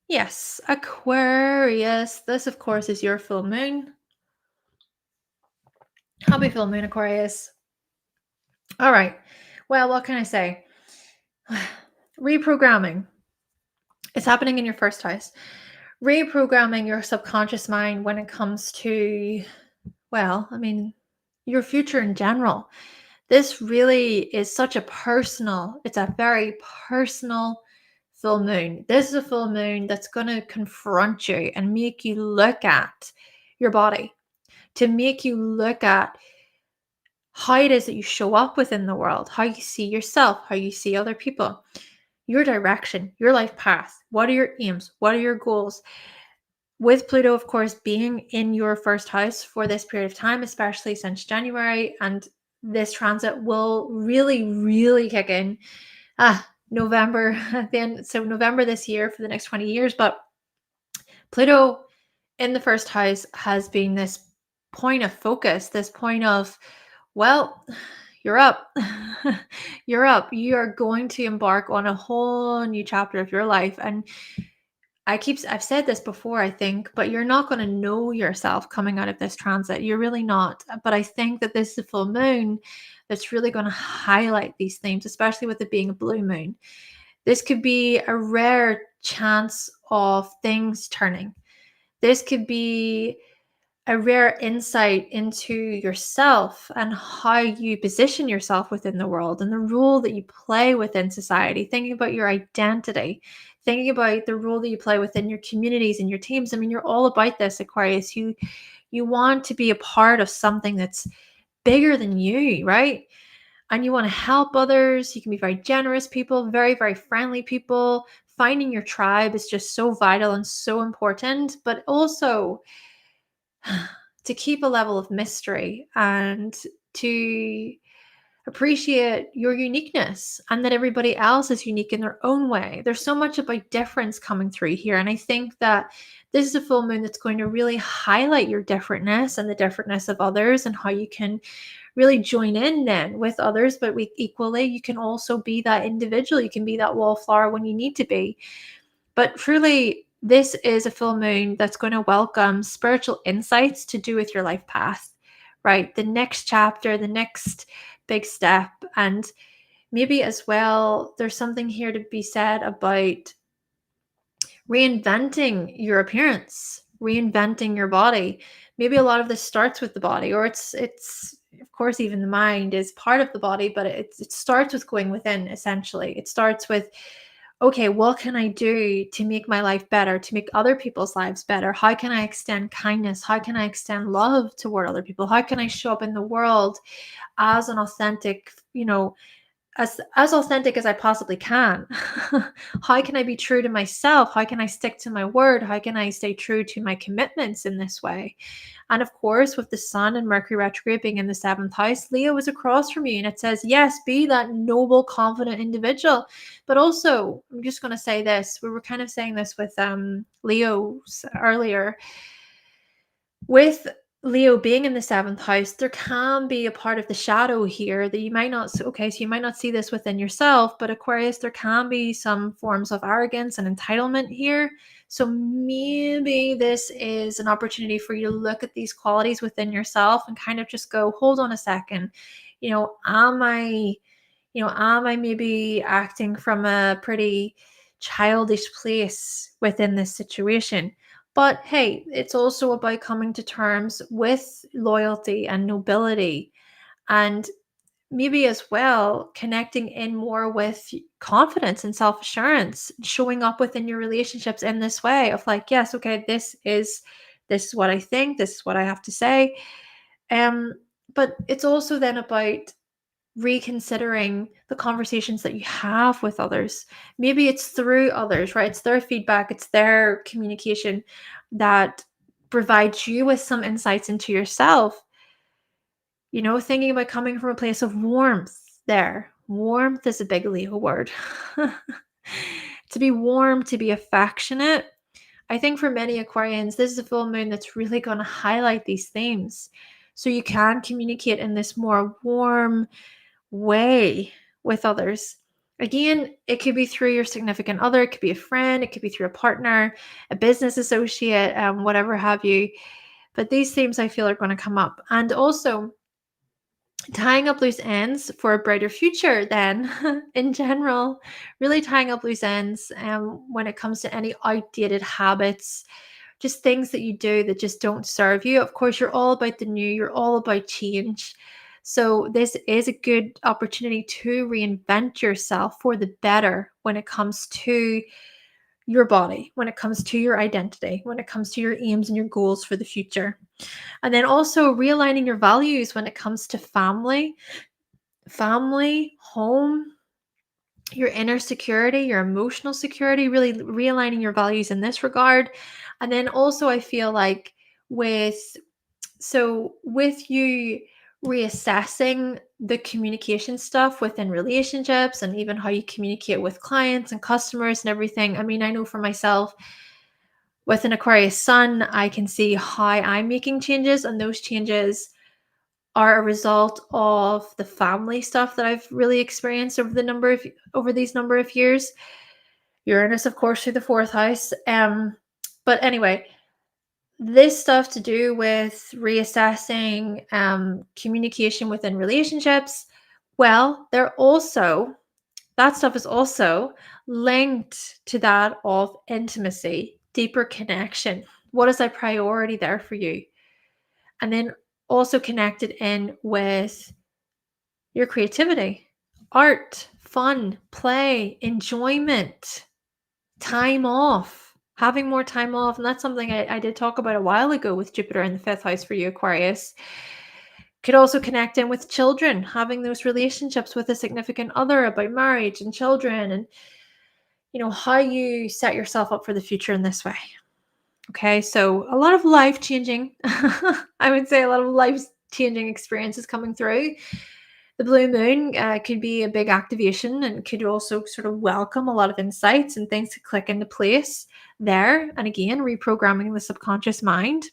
Yes, Aquarius. This, of course, is your full moon. Happy full moon, Aquarius. All right. Well, what can I say? Reprogramming. It's happening in your first house. Reprogramming your subconscious mind when it comes to, your future in general. This really is such it's a very personal full moon. This is a full moon that's going to confront you and make you look at your body, to make you look at how it is that you show up within the world, how you see yourself, how you see other people, your direction, your life path. What are your aims? What are your goals? With Pluto, of course, being in your first house for this period of time, especially since January, and this transit will really, really kick in November, then so November this year for the next 20 years. But Pluto in the first house has been this point of focus, this point of, well, you're up. You're up. You are going to embark on a whole new chapter of your life. And I've said this before, I think, but you're not going to know yourself coming out of this transit. You're really not. But I think that this is a full moon that's really going to highlight these themes, especially with it being a blue moon. This could be a rare chance of things turning. This could be a rare insight into yourself and how you position yourself within the world and the role that you play within society, thinking about your identity, thinking about the role that you play within your communities and your teams. I mean, you're all about this, Aquarius. You want to be a part of something that's bigger than you, right? And you want to help others. You can be very generous people, very, very friendly people. Finding your tribe is just so vital and so important, but also to keep a level of mystery and to appreciate your uniqueness and that everybody else is unique in their own way. There's so much about difference coming through here. And I think that this is a full moon that's going to really highlight your differentness and the differentness of others and how you can really join in then with others. But equally, you can also be that individual. You can be that wallflower when you need to be. But truly, this is a full moon that's going to welcome spiritual insights to do with your life path, right? The next chapter, the next big step. And maybe as well, there's something here to be said about reinventing your appearance, reinventing your body. Maybe a lot of this starts with the body, or it's of course, even the mind is part of the body, but it starts with going within, essentially. It starts with, okay, what can I do to make my life better, to make other people's lives better? How can I extend kindness? How can I extend love toward other people? How can I show up in the world as an authentic, as authentic as I possibly can. How can I be true to myself? How can I stick to my word? How can I stay true to my commitments in this way? And of course, with the Sun and Mercury retrograde being in the seventh house, Leo is across from you. And it says, yes, be that noble, confident individual. But also, I'm just going to say this. We were kind of saying this with Leo's earlier. With Leo being in the seventh house, there can be a part of the shadow here that you might not, okay, so you might not see this within yourself, but Aquarius, there can be some forms of arrogance and entitlement here. So maybe this is an opportunity for you to look at these qualities within yourself and kind of just go, hold on a second, am I maybe acting from a pretty childish place within this situation? But hey, it's also about coming to terms with loyalty and nobility, and maybe as well connecting in more with confidence and self-assurance, showing up within your relationships in this way of like, yes, okay, this is what I think, this is what I have to say. Um, but it's also then about reconsidering the conversations that you have with others. Maybe it's through others, right? It's their feedback, it's their communication that provides you with some insights into yourself. Thinking about coming from a place of warmth there. Warmth is a big Leo word. To be warm, to be affectionate. I think for many Aquarians, this is a full moon that's really going to highlight these themes. So you can communicate in this more warm way with others. Again, it could be through your significant other, it could be a friend, it could be through a partner, a business associate, whatever have you. But these themes I feel are going to come up. And also tying up loose ends for a brighter future then in general, really tying up loose ends when it comes to any outdated habits, just things that you do that just don't serve you. Of course, you're all about the new, you're all about change. So this is a good opportunity to reinvent yourself for the better when it comes to your body, when it comes to your identity, when it comes to your aims and your goals for the future. And then also realigning your values when it comes to family, home, your inner security, your emotional security, really realigning your values in this regard. And then also I feel like with you reassessing the communication stuff within relationships and even how you communicate with clients and customers and everything. I mean, I know for myself, with an Aquarius sun, I can see how I'm making changes, and those changes are a result of the family stuff that I've really experienced over these number of years. Uranus, of course, through the fourth house. But anyway, this stuff to do with reassessing communication within relationships, well, that stuff is also linked to that of intimacy, deeper connection. What is a priority there for you? And then also connected in with your creativity, art, fun, play, enjoyment, time off, having more time off. And that's something I did talk about a while ago with Jupiter in the fifth house for you, Aquarius. Could also connect in with children, having those relationships with a significant other about marriage and children and, how you set yourself up for the future in this way. Okay, so a lot of life-changing, I would say a lot of life-changing experiences coming through. The blue moon could be a big activation and could also sort of welcome a lot of insights and things to click into place there. And again, reprogramming the subconscious mind.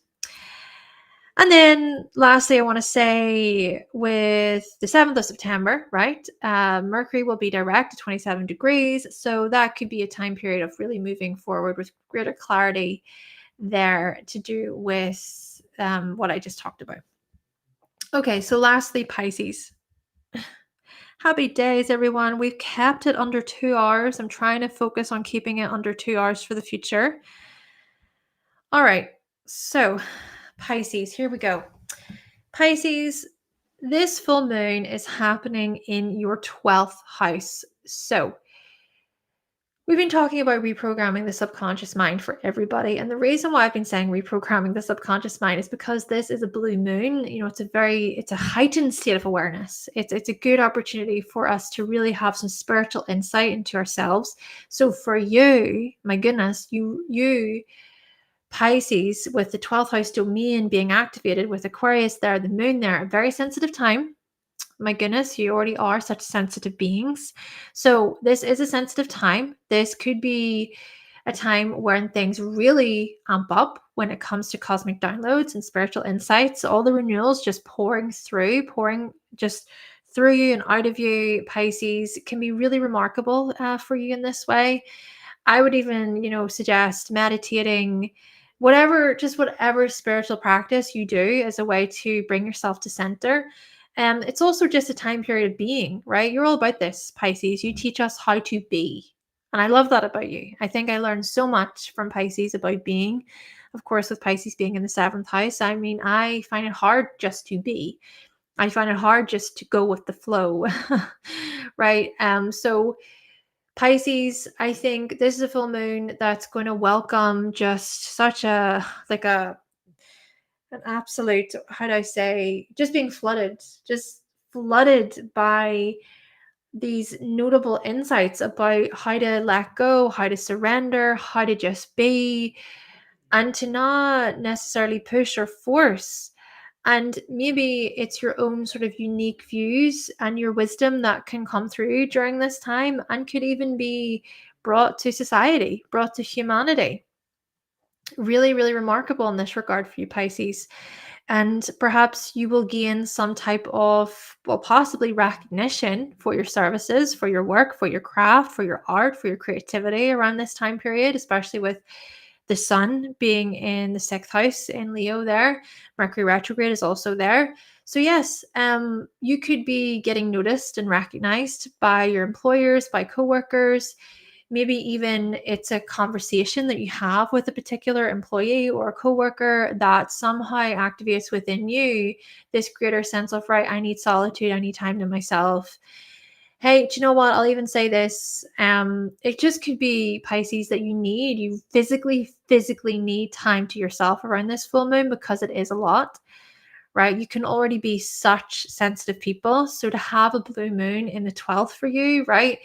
And then lastly, I want to say with the 7th of September, right, Mercury will be direct at 27 degrees. So that could be a time period of really moving forward with greater clarity there to do with what I just talked about. Okay, so lastly, Pisces. Happy days, everyone. We've kept it under 2 hours. I'm trying to focus on keeping it under 2 hours for the future. All right, so Pisces, here we go. Pisces, this full moon is happening in your 12th house. So We've been talking about reprogramming the subconscious mind for everybody. And the reason why I've been saying reprogramming the subconscious mind is because this is a blue moon. It's a heightened state of awareness. It's a good opportunity for us to really have some spiritual insight into ourselves. So for you, my goodness, you Pisces, with the 12th house domain being activated with Aquarius there, the moon there, a very sensitive time. My goodness, you already are such sensitive beings. So this is a sensitive time. This could be a time when things really amp up when it comes to cosmic downloads and spiritual insights. All the renewals just pouring just through you and out of you. Pisces can be really remarkable for you in this way. I would even, suggest meditating, whatever spiritual practice you do as a way to bring yourself to center. It's also just a time period of being, right? You're all about this, Pisces. You teach us how to be. And I love that about you. I think I learned so much from Pisces about being. Of course, with Pisces being in the 7th house, I mean, I find it hard just to be. I find it hard just to go with the flow, right? So Pisces, I think this is a full moon that's going to welcome just such an absolute, how do I say, just flooded by these notable insights about how to let go, how to surrender, how to just be, and to not necessarily push or force. And maybe it's your own sort of unique views and your wisdom that can come through during this time and could even be brought to society, brought to humanity. Really, really remarkable in this regard for you, Pisces. And perhaps you will gain some type of, well, possibly recognition for your services, for your work, for your craft, for your art, for your creativity around this time period, especially with the sun being in the 6th house in Leo there. Mercury retrograde is also there. So yes, you could be getting noticed and recognized by your employers, by coworkers. Maybe even it's a conversation that you have with a particular employee or a coworker that somehow activates within you this greater sense of, right, I need solitude, I need time to myself. Hey, do you know what? I'll even say this. It just could be, Pisces, that you physically need time to yourself around this full moon because it is a lot, right? You can already be such sensitive people. So to have a blue moon in the 12th for you, right?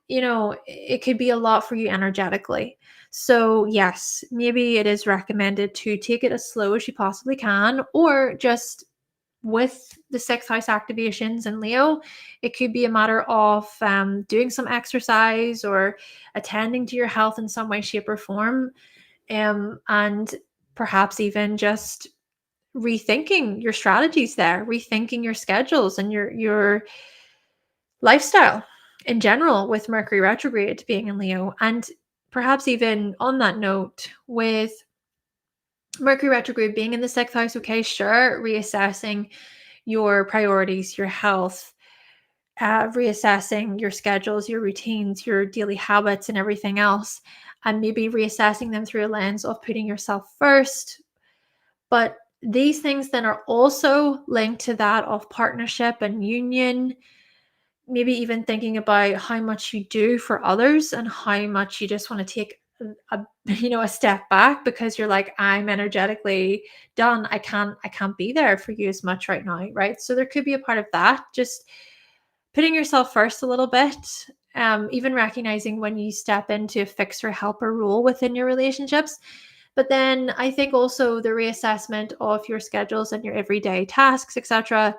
It could be a lot for you energetically. So yes, maybe it is recommended to take it as slow as you possibly can, or just with the 6th house activations in Leo, it could be a matter of doing some exercise or attending to your health in some way, shape, or form, and perhaps even just rethinking your strategies there, rethinking your schedules and your lifestyle in general with Mercury retrograde being in Leo. And perhaps even on that note, with Mercury retrograde being in the 6th house, okay, sure, reassessing your priorities, your health, reassessing your schedules, your routines, your daily habits, and everything else, and maybe reassessing them through a lens of putting yourself first. But these things then are also linked to that of partnership and union, maybe even thinking about how much you do for others and how much you just want to take a step back because you're like, I'm energetically done. I can't be there for you as much right now, right? So there could be a part of that, just putting yourself first a little bit, even recognizing when you step into a fixer helper role within your relationships. But then I think also the reassessment of your schedules and your everyday tasks, etc.,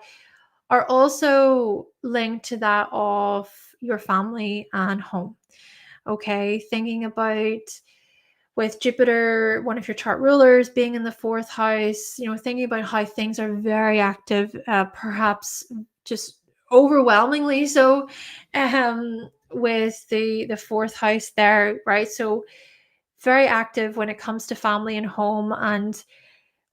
are also linked to that of your family and home. Okay, thinking about, with Jupiter, one of your chart rulers, being in the 4th house, thinking about how things are very active, perhaps just overwhelmingly so, with the 4th house there, right? So very active when it comes to family and home and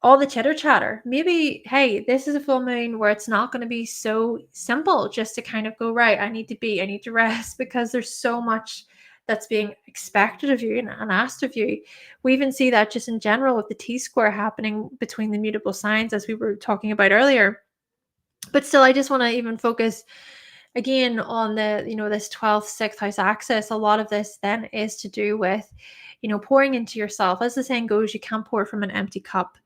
all the chitter chatter. Maybe, hey, this is a full moon where it's not going to be so simple just to kind of go, right, I need to rest, because there's so much that's being expected of you and asked of you. We even see that just in general with the T-square happening between the mutable signs, as we were talking about earlier. But still, I just want to even focus again, on the, this 12th, 6th house axis, a lot of this then is to do with, pouring into yourself. As the saying goes, you can't pour from an empty cup.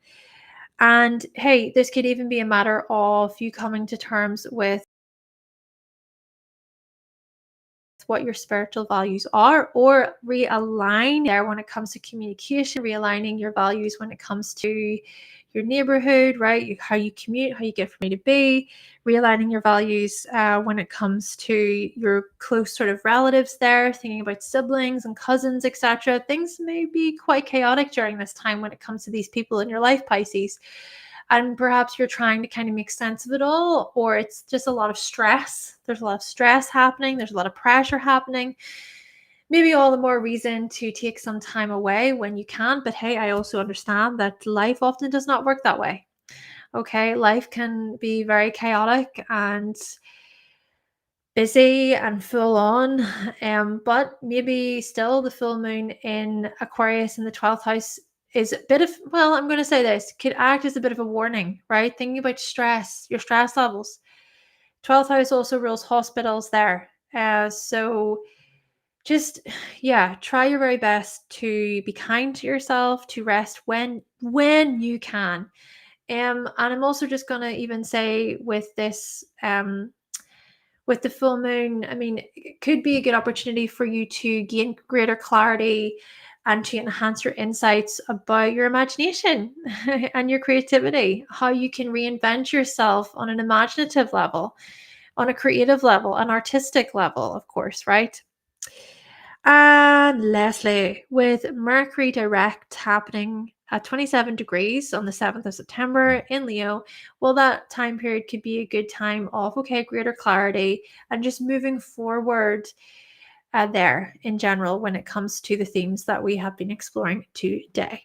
And hey, this could even be a matter of you coming to terms with what your spiritual values are, or realign there when it comes to communication, realigning your values when it comes to your neighborhood, right? How you commute, how you get from A to B, realigning your values when it comes to your close sort of relatives there, thinking about siblings and cousins, etc. Things may be quite chaotic during this time when it comes to these people in your life, Pisces. And perhaps you're trying to kind of make sense of it all, or it's just a lot of stress. There's a lot of stress happening, there's a lot of pressure happening. Maybe all the more reason to take some time away when you can. But hey, I also understand that life often does not work that way. Okay, life can be very chaotic and busy and full on. But maybe still the full moon in Aquarius in the 12th house is a bit of, well, I'm going to say this, could act as a bit of a warning, right? Thinking about stress, your stress levels. 12th house also rules hospitals there. So just, yeah, try your very best to be kind to yourself, to rest when you can. And I'm also just going to even say with the full moon, I mean, it could be a good opportunity for you to gain greater clarity and to enhance your insights about your imagination and your creativity, how you can reinvent yourself on an imaginative level, on a creative level, an artistic level, of course, right? And lastly, with Mercury direct happening at 27 degrees on the 7th of September in Leo, well, that time period could be a good time of, okay, greater clarity and just moving forward there in general when it comes to the themes that we have been exploring today.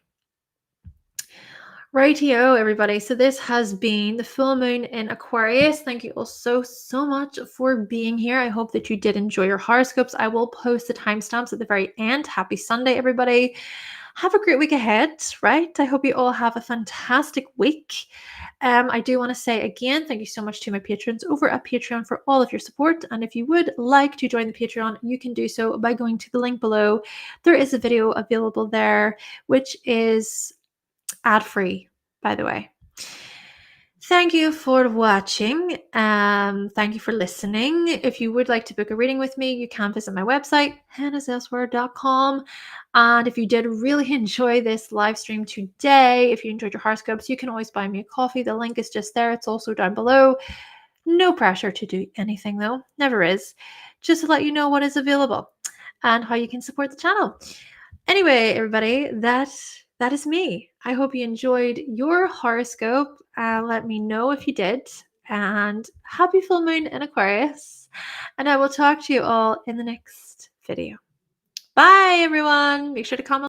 Rightio, everybody. So this has been the full moon in Aquarius. Thank you all so much for being here. I hope that you did enjoy your horoscopes. I will post the timestamps at the very end. Happy Sunday, everybody. Have a great week ahead, right? I hope you all have a fantastic week. I do want to say again, thank you so much to my patrons over at Patreon for all of your support. And if you would like to join the Patreon, you can do so by going to the link below. There is a video available there, which is ad-free, by the way. Thank you for watching. Thank you for listening. If you would like to book a reading with me, you can visit my website, hannahselsewhere.com. And if you did really enjoy this live stream today, if you enjoyed your horoscopes, you can always buy me a coffee. The link is just there. It's also down below. No pressure to do anything though. Never is. Just to let you know what is available and how you can support the channel. Anyway, everybody, that is me. I hope you enjoyed your horoscope. Let me know if you did. And happy full moon in Aquarius. And I will talk to you all in the next video. Bye, everyone. Make sure to comment.